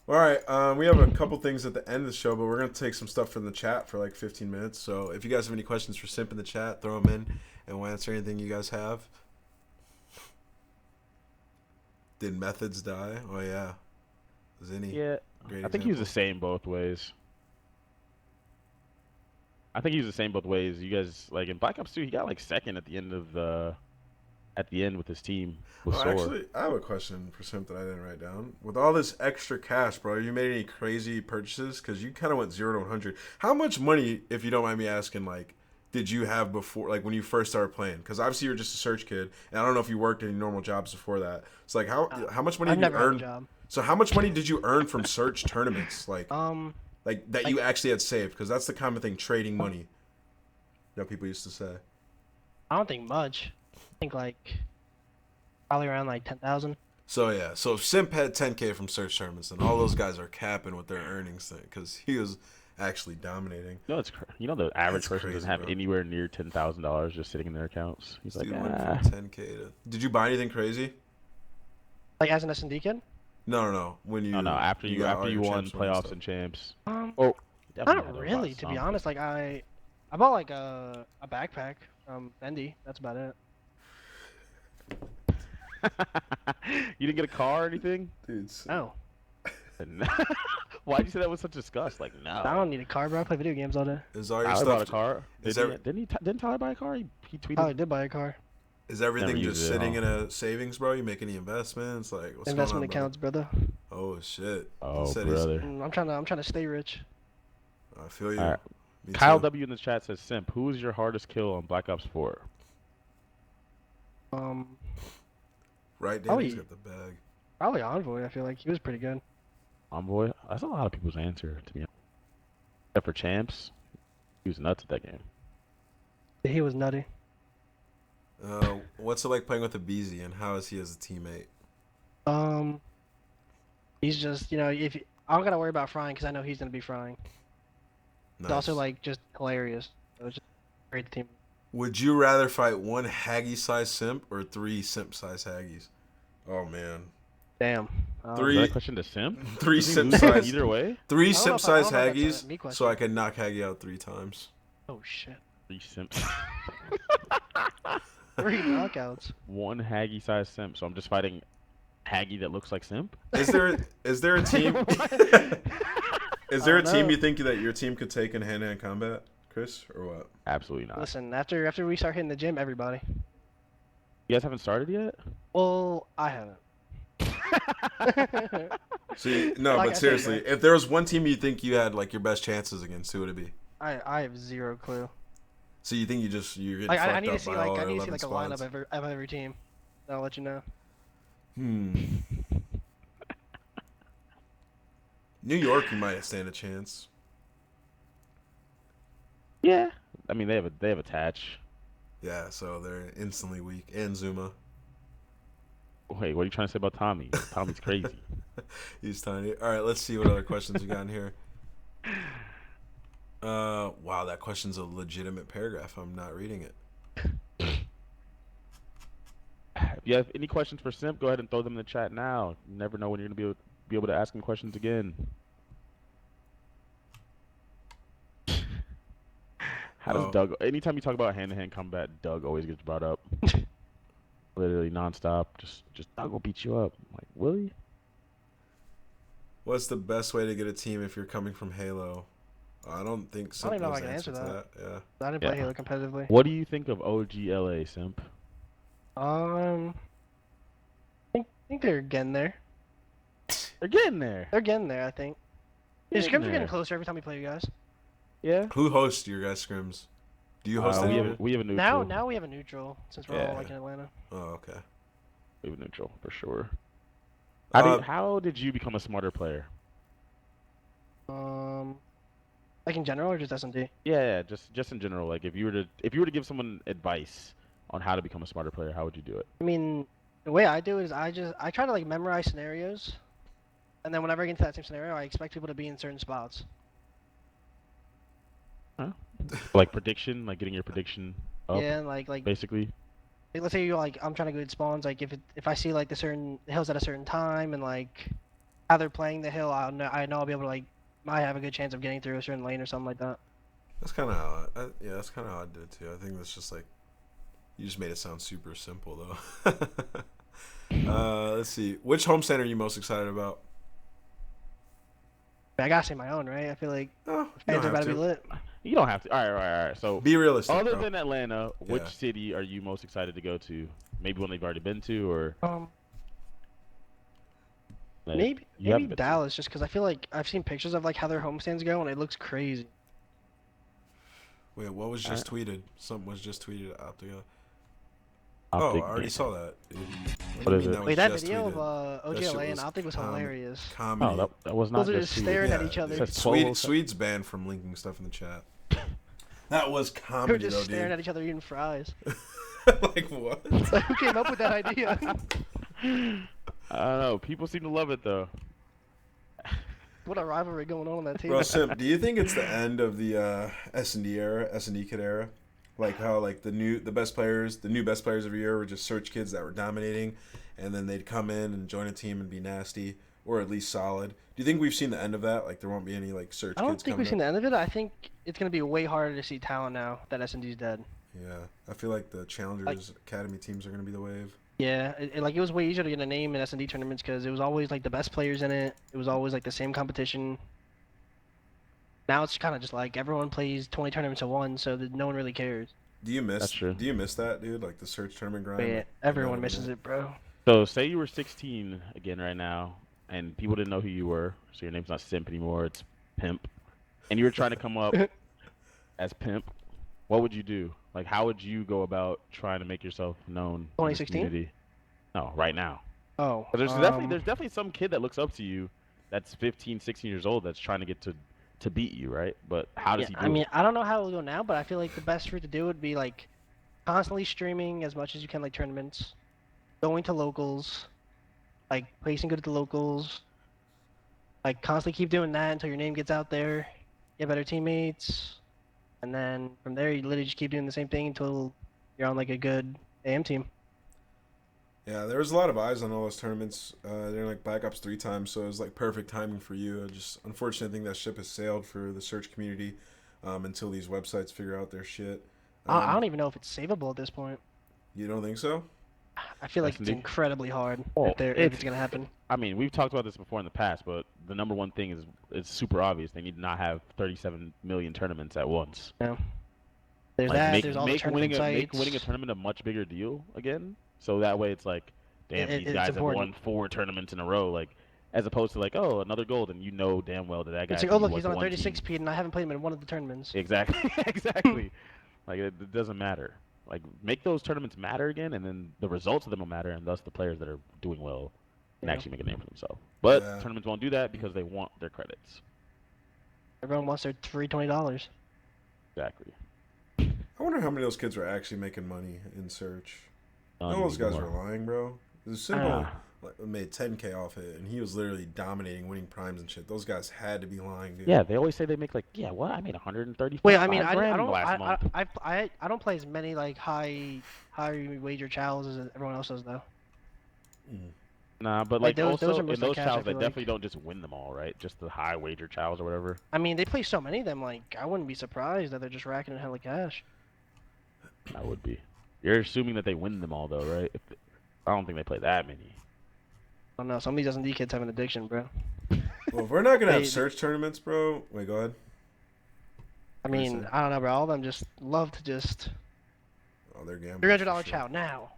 All right, we have a couple things at the end of the show, but we're going to take some stuff from the chat for like 15 minutes. So if you guys have any questions for Simp in the chat, throw them in, and we'll answer anything you guys have. Did Methods die? Oh, yeah. Zinni. Yeah. Great I think he was the example. same both ways. You guys, like in Black Ops 2, he got like second at the end of the at the end with his team was Oh, sore. actually, I have a question for Simp that I didn't write down. With all this extra cash, bro, you made any crazy purchases? Because you kind of went 0 to 100. How much money, if you don't mind me asking, like, did you have before, like, when you first started playing? Because obviously you were just a search kid, and I don't know if you worked any normal jobs before that. It's like, how much money I've did you never had a earn? job. So how much money did you earn from search tournaments? Like that you actually had saved? Because that's the common thing, trading money. That people used to say. I don't think much. I think like probably around like 10,000. So yeah, so if Simp had 10K from search tournaments, then all those guys are capping with their earnings thing because he was actually dominating. No, the average That's person crazy, doesn't have bro. anywhere near $10,000 just sitting in their accounts. He's This like, dude went from 10K to. Did you buy anything crazy? Like as an S&D kid? No. When you no. After you got all your won champs playoffs stuff. and champs. Um, Oh, definitely had Not to have really, bought to be something. honest. Like I bought like a backpack from Fendi. That's about it. You didn't get a car or anything? Dude, No, Why'd you say that with such disgust? Like, no. I don't need a car, bro. I play video games all day. is all your Tyler bought a stuff? car. is Didn't Tyler buy a car? He tweeted. Probably did buy a car. Is everything Never just used it at sitting all. in a savings, bro? You make any investments? Like what's Investment going on, accounts, brother. brother? Oh shit. Oh, He said he's- brother. I'm trying to stay rich. I feel you. All right. Me Kyle too. W in the chat says, Simp, who was your hardest kill on Black Ops 4? Right, Oh, Danny's he- got the bag. Probably Envoy. I feel like he was pretty good. Envoy? That's a lot of people's answer, to be honest. Except for champs. He was nuts at that game. He was nutty. What's it like playing with a BZ, and how is he as a teammate? He's just if I don't gotta worry about frying because I know he's gonna be frying. He's also Nice. like just hilarious. So it's just great team. Would you rather fight one Haggy-sized Simp or 3 Simp-sized Haggies? Oh man, Damn. Three- Is that a question to Simp? 3 Does he lose Simp-sized, either way? 3 I don't know if I- Simp-sized I don't know if that's Haggies, a me question. so I can knock Haggy out 3 times. Oh shit. 3 Simps. 3 knockouts. One Haggy-sized Simp, so I'm just fighting Haggy that looks like Simp? Is there a team? Is there a don't team know. you think that your team could take in hand-to-hand combat, Chris, or what? Absolutely not. Listen, after we start hitting the gym, everybody. You guys haven't started yet? Well, I haven't. See, no, Like I but said, seriously, if there was one team you think you had like your best chances against, who would it be? I have zero clue. So you think you're getting Like fucked I need up to see by like all I need to 11 see like a squads? lineup of every team. I'll let you know. New York, you might stand a chance. Yeah. I mean, they have attach. Yeah, so they're instantly weak. And Zuma. Wait, what are you trying to say about Tommy? Tommy's crazy. He's tiny. All right, let's see what other questions we got in here. Wow, that question's a legitimate paragraph. I'm not reading it. If you have any questions for Simp, go ahead and throw them in the chat now. You never know when you're going to be able to ask him questions again. How does Doug... Anytime you talk about hand-to-hand combat, Doug always gets brought up. Literally nonstop. Just Doug will beat you up. I'm like, will he? What's the best way to get a team if you're coming from Halo? I don't think I don't even know if knows I can the answer to that. Yeah. I didn't play Yeah. Halo competitively. What do you think of OGLA, Simp? I think they're getting there. They're getting there. They're getting there. I think. The Getting scrims are there. getting closer every time we play you guys. Yeah. Who hosts your guys' scrims? Do you host we any? have a neutral. Now we have a neutral since we're all like in Atlanta. Oh, okay. We have a neutral for sure. Uh, How did you become a smarter player? Like in general or just S&D? Yeah, just in general. Like if you were to give someone advice on how to become a smarter player, how would you do it? I mean, the way I do it is I try to like memorize scenarios, and then whenever I get into that same scenario, I expect people to be in certain spots. Like prediction, like getting your prediction up, Yeah, and like basically. let's say you're like I'm trying to go to spawns. Like if I see like the hills at a certain time and like how they're playing the hill, I know I'll be able to like might have a good chance of getting through a certain lane or something like that. That's kind of how that's kind of how I did it too. I think that's just like you just made it sound super simple though. Let's see. Which homestand are you most excited about? I gotta say my own, right? I feel like Oh, you fans don't are about have to be to. lit. You don't have to. All right. So Be realistic. other bro. than Atlanta, which Yeah. city are you most excited to go to maybe one they've already been to, or that Maybe you haven't been to? Dallas, just because I feel like I've seen pictures of like how their homestands go, and it looks crazy. Wait, what was Alright. just tweeted? Something was just tweeted out there. Oh, I Optic already Game. saw that. Dude. What do What you is mean it? that was Wait, that just video tweeted? of That shit OGLA and was Optic was hilarious. comedy. Oh, that was Those not are just just tweeted. staring at Yeah, each other. It dude. says 1207. Swede's banned from linking stuff in the chat. That was They were comedy just though, staring dude. at each other eating fries. Like what? Like, who came up with that idea? I don't know. People seem to love it though. What a rivalry going on that team. Bro, Simp, do you think it's the end of the S&D era, S&D kid era? Like how like the new best players every year were just search kids that were dominating, and then they'd come in and join a team and be nasty or at least solid. Do you think we've seen the end of that? Like there won't be any like search I don't kids think coming we've seen up? the end of it. I think it's gonna be way harder to see talent now that S&D's dead. Yeah, I feel like the Challengers Academy teams are gonna be the wave. Yeah, like it was way easier to get a name in S&D tournaments because it was always like the best players in it. It was always like the same competition. Now it's kind of just like everyone plays 20 tournaments at once, so that no one really cares. Do you miss? That's true. Do you miss that, dude? Like the search tournament grind. But yeah, Like, everyone misses it, bro. So say you were 16 again right now, and people didn't know who you were. So your name's not Simp anymore; it's Pimp. And you were trying to come up as Pimp. What would you do? Like, how would you go about trying to make yourself known in this 2016? community? No, right now. Oh, 'Cause there's definitely some kid that looks up to you, that's 15, 16 years old, that's trying to get to beat you, right? But how does he do I mean, it? I don't know how it will go now, but I feel like the best route to do would be like constantly streaming as much as you can, like tournaments, going to locals, like placing good at the locals, like constantly keep doing that until your name gets out there, get better teammates, and then from there you literally just keep doing the same thing until you're on like a good AM team. Yeah, there was a lot of eyes on all those tournaments. They're like Black Ops 3 times, so it was like perfect timing for you. I just unfortunately think that ship has sailed for the search community until these websites figure out their shit. I don't even know if it's savable at this point. You don't think so? I feel like it's S&D? incredibly hard Oh, if it's gonna happen. I mean, we've talked about this before in the past, but the number one thing is it's super obvious. They need to not have 37 million tournaments at once. Yeah. There's Like, that. There's all the make tournament make sites. winning a tournament a much bigger deal again. So that way it's like, damn, these It's guys have important. won 4 tournaments in a row. Like, as opposed to like, oh, another gold, and you know damn well that guy. It's like, oh look, beat he's on a one 36 team. speed, and I haven't played him in one of the tournaments. Exactly, exactly. Like it doesn't matter. Like make those tournaments matter again, and then the results of them will matter, and thus the players that are doing well can Yeah. actually make a name for themselves. But Yeah. tournaments won't do that because they want their credits. Everyone wants their free $20. Exactly. I wonder how many of those kids are actually making money in search. None All those guys anymore. are lying, bro. It was simple. Ah. Like, made 10K off it, and he was literally dominating, winning primes and shit. Those guys had to be lying, dude. Yeah, they always say they make like, yeah, what? I made 130. Wait, I mean, I grand don't, last month. I don't play as many like high wager challenges as everyone else does though. Nah, but Like, like, those also are in most those like cash, I chows, they feel definitely like. don't just win them all, right? Just the high wager chows or whatever. I mean, they play so many of them. Like, I wouldn't be surprised that they're just racking in hella cash. That would be. You're assuming that they win them all, though, right? I don't think they play that many. I don't know. Some of these S&D kids have an addiction, bro. Well, if we're not gonna have They- search tournaments, bro. Wait, go ahead. I What do you mean, say? I don't know, bro. All of them just love to just Oh, they're gambling. $300 for sure. chow now.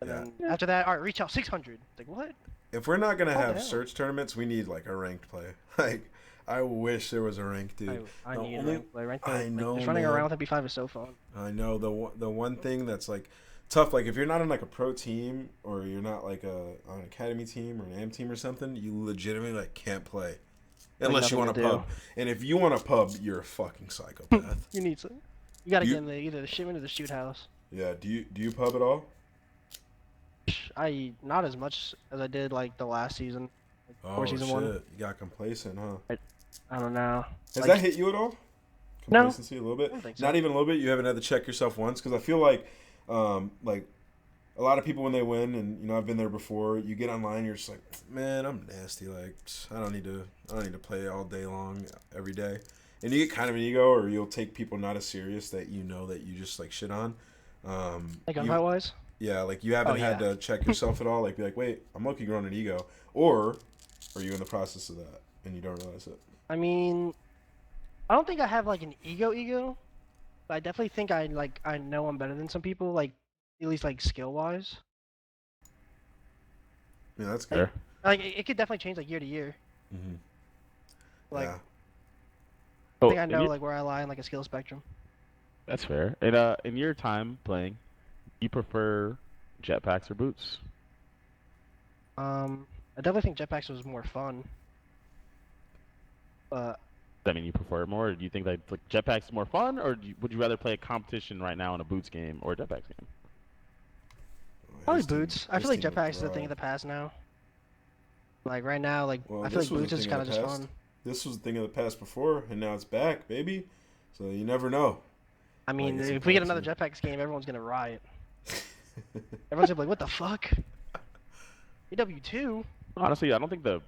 And Yeah. then after that, all right, reach out 600. Like what? If we're not gonna What the have hell? search tournaments, we need like a ranked play. Like, I wish there was a ranked dude. I The need only- rank play. Rank I play. know, Just running man. around with MP5 is so fun. I know the one thing that's like tough. Like if you're not on like a pro team or you're not like on an academy team or an AM team or something, you legitimately like can't play unless you nothing want to a do. pub. And if you want a pub, you're a fucking psychopath. You need some. You gotta You- get in either the shipment or the shoot house. Yeah. Do you pub at all? I not as much as I did like the last season. Oh Or season shit! one. You got complacent, huh? I don't know. Has Like- that hit you at all? No. Complacency a little bit. I don't think so. Not even a little bit. You haven't had to check yourself once because I feel like a lot of people when they win, and you know I've been there before. You get online, you're just like, man, I'm nasty. Like I don't need to play all day long every day. And you get kind of an ego, or you'll take people not as serious that you know that you just like shit on. Like you- on wise. Yeah, like you haven't Oh, had yeah. to check yourself at all. Like be like, wait, I'm lucky growing an ego, or are you in the process of that and you don't realize it? I mean, I don't think I have like an ego, but I definitely think I know I'm better than some people. Like at least like skill wise. Yeah, that's Fair. good. Like it could definitely change like year to year. Mm-hmm. Like Yeah. I Oh, think I know like where I lie in like a skill spectrum. that's fair. And in your time playing, you prefer jetpacks or boots? I definitely think jetpacks was more fun. But I mean, you prefer it more? Or do you think that like jetpacks is more fun, or would you rather play a competition right now in a boots game or a jetpacks game? probably His team- boots. I his feel like team would jetpacks is a thing throw. of the past now. Like right now, like Well, I feel this like was a boots is thing kind of of the just past. fun. This was a thing of the past before, and now it's back, baby. So you never know. I mean, it's if we get fun, another too. jetpacks game, everyone's gonna riot. Everyone's gonna be like, "What the fuck? AW2?" Honestly, I don't think the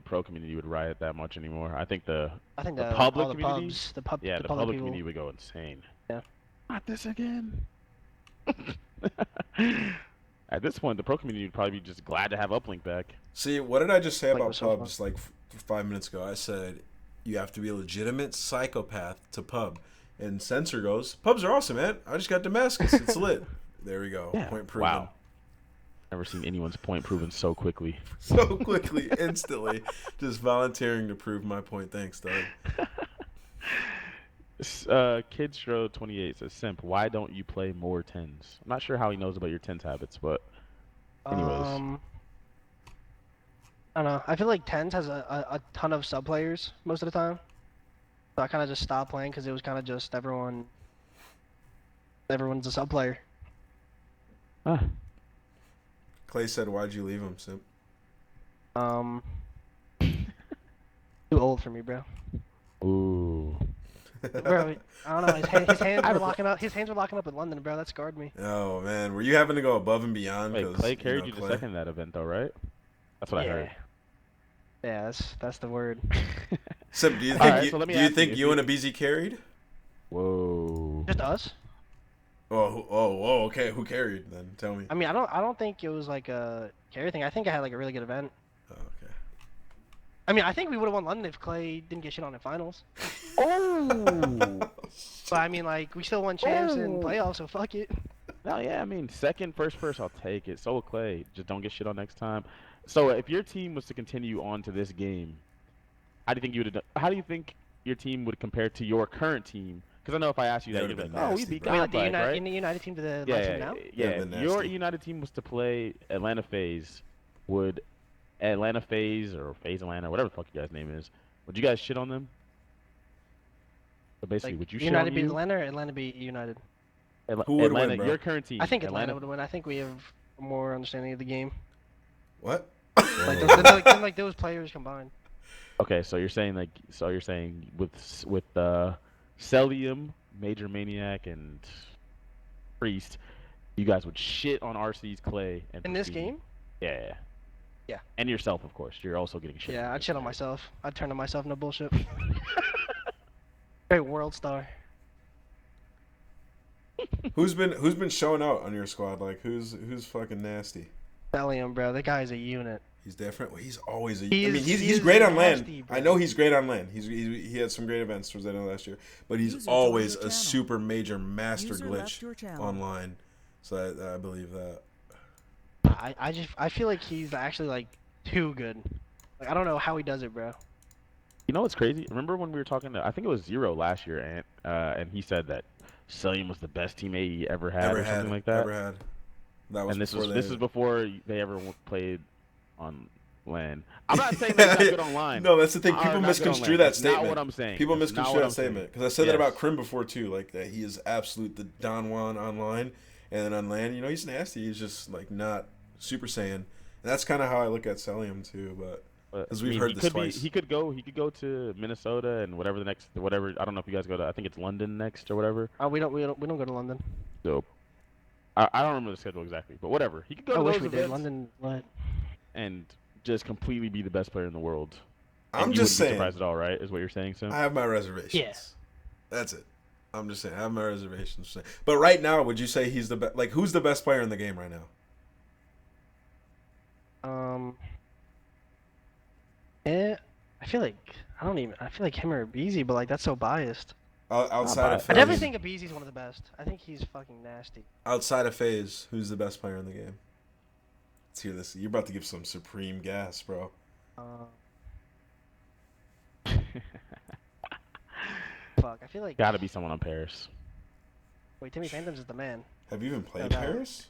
pro community would riot that much anymore. I think the I think the all public the community, pubs, yeah, the the public public people. community would go insane. Yeah. Not this again. At this point, the pro community would probably be just glad to have uplink back. See, what did I just say Like, about was so fun. pubs like 5 minutes ago? I said you have to be a legitimate psychopath to pub. And Censor goes, pubs are awesome, man. I just got Damascus. It's lit. There we go. Yeah. Point proven. Wow. Never seen anyone's point proven so quickly. So quickly, instantly. Just volunteering to prove my point. Thanks, Doug. Kidstro28 says, Simp, why don't you play more tens? I'm not sure how he knows about your tens habits, but anyways. I don't know. I feel like tens has a ton of sub players most of the time. So I kind of just stopped playing because it was kind of just everyone's a sub player. Ah, Clay said, why'd you leave him, Simp? Too old for me, bro. ooh. Bro, I don't know. His hands were locking up. His hands were locking up in London, bro. That scarred me. Oh, man. Were you having to go above and beyond? Wait, 'Cause, Clay carried you to Clay- second in that event, though, right? That's what I heard. Yeah, that's the word. Simp, do you All think right, you, so let me do you ask think you, if you you- and Abizi carried? Whoa. Just us. Oh, okay. Who carried then? Tell me. I mean, I don't think it was like a carry thing. I think I had like a really good event. Oh, okay. I mean, I think we would have won London if Clay didn't get shit on in finals. Oh. But I mean, like, we still won champs in Oh. playoffs, so fuck it. No, yeah, I mean, second, first, I'll take it. So will Clay. Just don't get shit on next time. So if your team was to continue on to this game, how do you think you would? How do you think your team would compare to your current team? Because I know if I ask you That that, you'd would've be been like, "Oh, we nasty, beat bro. I mean, like Godlike, right?" in the United team to the Yeah, my team now. yeah. That'd been Your nasty. United team was to play Atlanta FaZe. Would Atlanta FaZe or FaZe Atlanta, whatever the fuck you guys' name is, would you guys shit on them? So basically, Like, would you shit United on beat you? Atlanta or Atlanta beat United? Who would Atlanta, win, bro? your current team. I think Atlanta would win. I think we have more understanding of the game. What? Like, like those players combined. Okay, so you're saying with Celium, Major Maniac, and Priest, you guys would shit on RC's Clay and In this Prestige. game? Yeah. Yeah. And yourself, of course. You're also getting shit. Yeah, on I'd shit on Clay. myself. I'd turn on myself into bullshit. Great world star. Who's been showing out on your squad? Like who's fucking nasty? Bellium, bro. That guy's a unit. He's different. Well, he's always a. He I mean, is- he's he is great on nasty, land. bro. I know he's great on land. He had some great events towards the end of last year, but he's User always joined a your channel. super major master User left your glitch channel. online. So I believe that. I feel like he's actually like too good. Like I don't know how he does it, bro. You know what's crazy? Remember when we were talking to, I think it was Zero last year, and he said that Celium was the best teammate he ever had or something like that. Ever had. That was And this before was they, this is before they ever played on LAN. I'm not saying that he's not good online. No, that's the thing. Or People not good misconstrue online. that That's statement. Not what I'm saying. People That's not misconstrue what that I'm saying. statement because I said that Yes. about Krim before too. Like that he is absolute the Don Juan online, and then on LAN, he's nasty. He's just like not Super Saiyan. And that's kind of how I look at Celium too. But because we've heard he this could twice. he could go to Minnesota and whatever I don't know if you guys go to, I think it's London next or whatever. We don't go to London. So I don't remember the schedule exactly, but whatever. He could go I to wish those we did. events London, what? and just completely be the best player in the world. I'm And just you wouldn't be saying. surprised at all, right? Is what you're saying, Sim? I have my reservations. Yeah. That's it. I'm just saying I have my reservations. But right now, would you say he's the best? Like, who's the best player in the game right now? Yeah. I feel like him or Beezy, but like that's so biased. Outside of bad. I definitely FaZe, think Abeezy's one of the best. I think he's fucking nasty. outside of FaZe, who's the best player in the game? Let's hear this. You're about to give some supreme gas, bro. Uh, fuck, I feel like. Gotta be someone on Paris. Wait, Timmy Phantoms is the man. Have you even played No. Paris?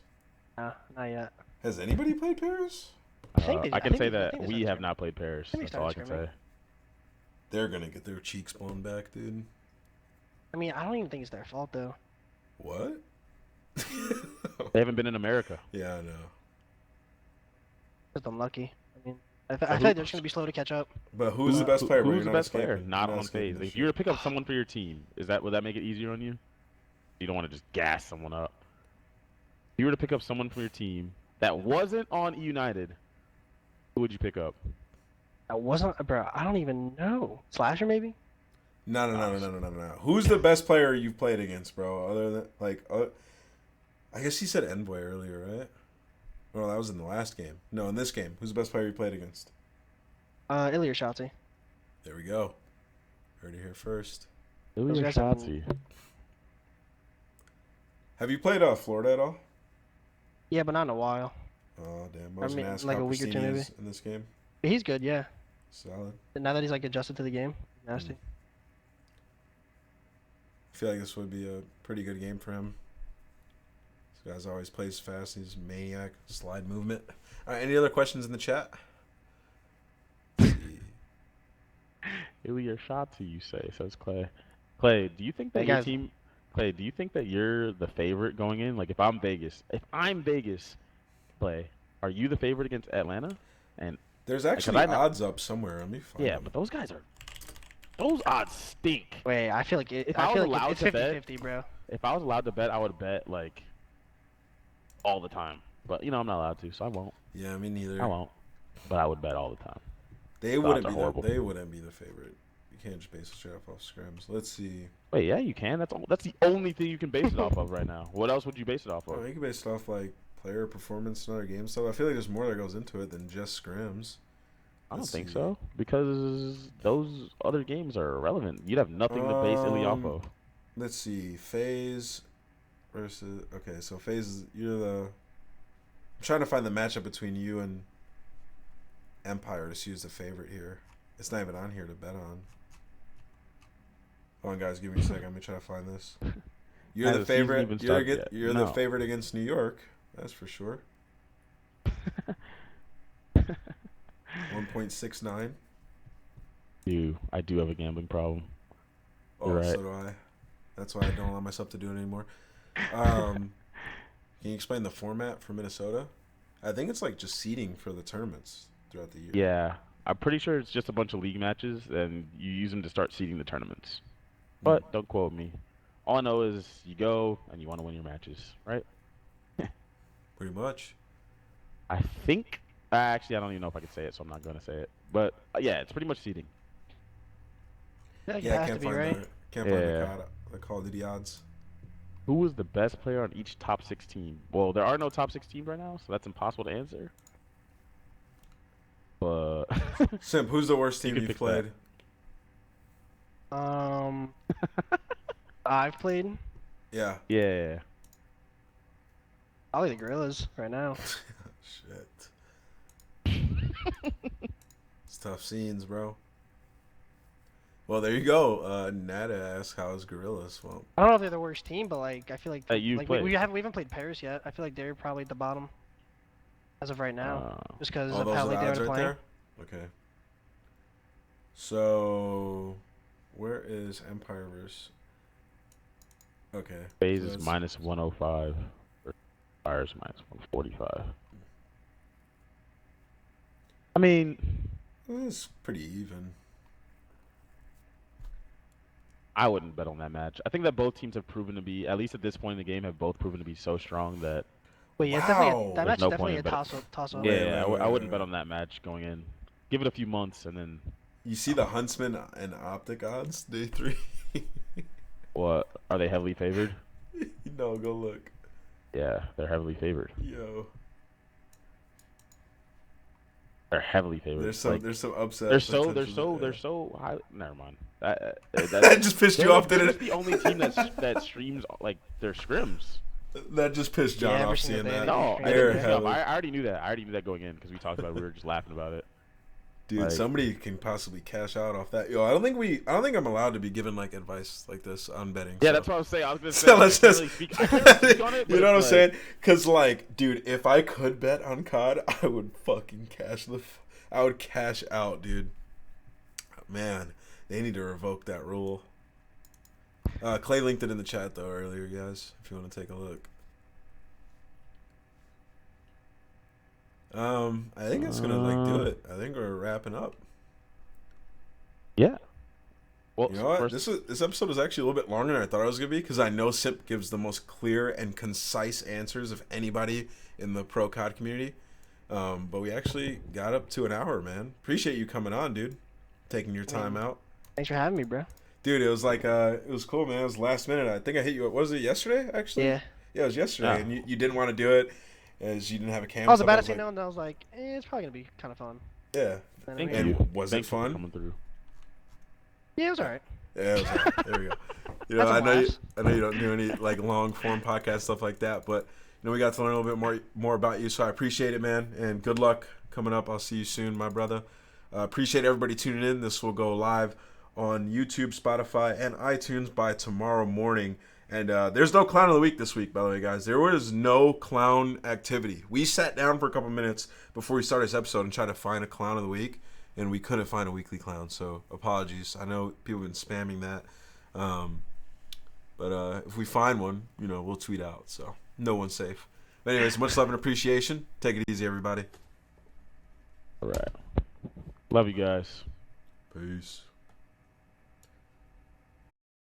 Nah, not yet. Has anybody played Paris? I think they- I I can think say they- I that think they we started have scrimming. not played Paris. think they That's all I started can say. They're gonna get their cheeks blown back, dude. I mean, I don't even think it's their fault though. What? They haven't been in America. Yeah, I know. Just unlucky. I mean, I So feel like they're just gonna be slow to catch up. But who's the best player? bro? Who's You're the not best player? escaping. Not You're on escaping FaZe. this If you were to shit. pick up someone for your team, would that make it easier on you? You don't want to just gas someone up. If you were to pick up someone from your team that wasn't on United, who would you pick up? I wasn't, bro. I don't even know. Slasher maybe. No. Who's the best player you've played against, bro? Other than I guess he said Envoy earlier, right? Well, that was in the last game. No, in this game. Who's the best player you played against? Ilya Shotzi. There we go. Heard it here first. Ilya guys have Shotzi. Have you played Florida at all? Yeah, but not in a while. Oh damn! I I was mean, gonna ask like how a week or two, Pristini maybe. is in this game. But he's good, yeah. Solid. Now that he's like adjusted to the game, nasty. I feel like this would be a pretty good game for him. This guy's always plays fast. He's a maniac. Slide movement. All right. Any other questions in the chat? Ilya Shotzi, you say, says Clay. Clay, do you think that Hey, your guys. team? Clay, do you think that you're the favorite going in? Like, if I'm Vegas, Clay, are you the favorite against Atlanta? And There's actually odds up somewhere. Let me find yeah, them. but those odds stink. Wait, I feel like If I was feel like allowed it's to bet- 50-50, bro. If I was allowed to bet, I would bet like all the time. But I'm not allowed to, so I won't. Yeah, me neither. I won't. But I would bet all the time. They Odds wouldn't are be. horrible. They wouldn't be the favorite. You can't just base the draft off scrims. Let's see. Wait, yeah, you can. That's the only thing you can base it off of right now. What else would you base it off of? Oh, you can base it off like player performance and other game stuff. I feel like there's more that goes into it than just scrims. I don't Let's think see. so, because those other games are irrelevant. You'd have nothing to base Ilya off of. Let's see. FaZe versus. Okay, so FaZe is you're the. I'm trying to find the matchup between you and Empire to see who's the favorite here. It's not even on here to bet on. Hold on, guys. Give me a second. Let me try to find this. You're Has the the season favorite. even You're, started yet? you're the No. favorite against New York. That's for sure. 1.69. I do have a gambling problem. Oh, You're right. so do I. That's why I don't allow myself to do it anymore. Can you explain the format for Minnesota? I think it's like just seeding for the tournaments throughout the year. Yeah, I'm pretty sure it's just a bunch of league matches, and you use them to start seeding the tournaments. But don't quote me. All I know is you go and you want to win your matches, right? Pretty much. I think. Actually, I don't even know if I can say it, so I'm not going to say it. But yeah, it's pretty much seeding. I feel like Yeah, it I has can't to be, find right? the Call of Duty odds. Who was the best player on each top 6 team? Well, there are no top 6 teams right now, so that's impossible to answer. But Simp, who's the worst You team can you've pick played? I've played Yeah. yeah, probably the Gorillas right now. Shit. It's tough scenes, bro. Well, there you go. Nada asks, how's Gorillas? Well, I don't know if they're the worst team, but like I feel like That you've like played. we haven't played Paris yet. I feel like they're probably at the bottom as of right now, just because all of those how are late the they odds were right playing. there? Okay. So, where is Empire versus... Okay. FaZe so is that's- minus 105. Fire's minus 145. I mean, It's pretty even. I wouldn't bet on that match. I think that both teams have proven to be, at least at this point in the game, have both proven to be so strong that But yeah, it's Wow. definitely that There's match no is definitely point a in betting. toss up. Wait, yeah, wait, I wouldn't wait. bet on that match going in. Give it a few months and then You see the Huntsman and Optic odds? Day 3? what? Are they heavily favored? No, go look. Yeah, they're heavily favored. Yo. They're heavily favored. There's some upset. They're potential there. so high. Never mind. That just pissed you off, didn't They're it? the only team that streams like their scrims. That just pissed John Yeah, off every single seeing day. that. No, They're I already knew that. I already knew that going in because we talked about it. We were just laughing about it. Dude, Like- somebody can possibly cash out off that. Yo, I don't think I'm allowed to be given like advice like this on betting. Yeah, so. that's what I was saying. I was gonna say. So let's I can't just, really speak on it. you know what I'm saying? Because like, dude, if I could bet on COD, I would fucking I would cash out, dude. Man, they need to revoke that rule. Clay linked it in the chat though earlier, guys. If you want to take a look. I think it's gonna like do it. I think we're wrapping up. Yeah. Well, You know what? first, This episode is actually a little bit longer than I thought it was gonna be because I know Simp gives the most clear and concise answers of anybody in the pro COD community. But we actually got up to an hour, man. Appreciate you coming on, dude. Taking your time out. Thanks for having me, bro. Dude, it was like it was cool, man. It was last minute. I think I hit you. Was it yesterday? Actually, Yeah. Yeah, it was yesterday, Yeah. and you didn't want to do it as you didn't have a camera. I was about to say no, and I was like, it's probably gonna be kind of fun. Yeah, And Thank I and mean, you. was Thanks it for fun? coming through. yeah, it was alright. Yeah, it was fun. There we go. You know, That's a blast. I know you don't do any like long form podcast stuff like that, but you know we got to learn a little bit more about you, so I appreciate it, man. And good luck coming up. I'll see you soon, my brother. Appreciate everybody tuning in. This will go live on YouTube, Spotify, and iTunes by tomorrow morning. And there's no clown of the week this week, by the way, guys. There was no clown activity. We sat down for a couple minutes before we started this episode and tried to find a clown of the week, and we couldn't find a weekly clown. So apologies. I know people have been spamming that. But if we find one, you know, we'll tweet out. So no one's safe. But anyways, much love and appreciation. Take it easy, everybody. All right. Love you guys. Peace.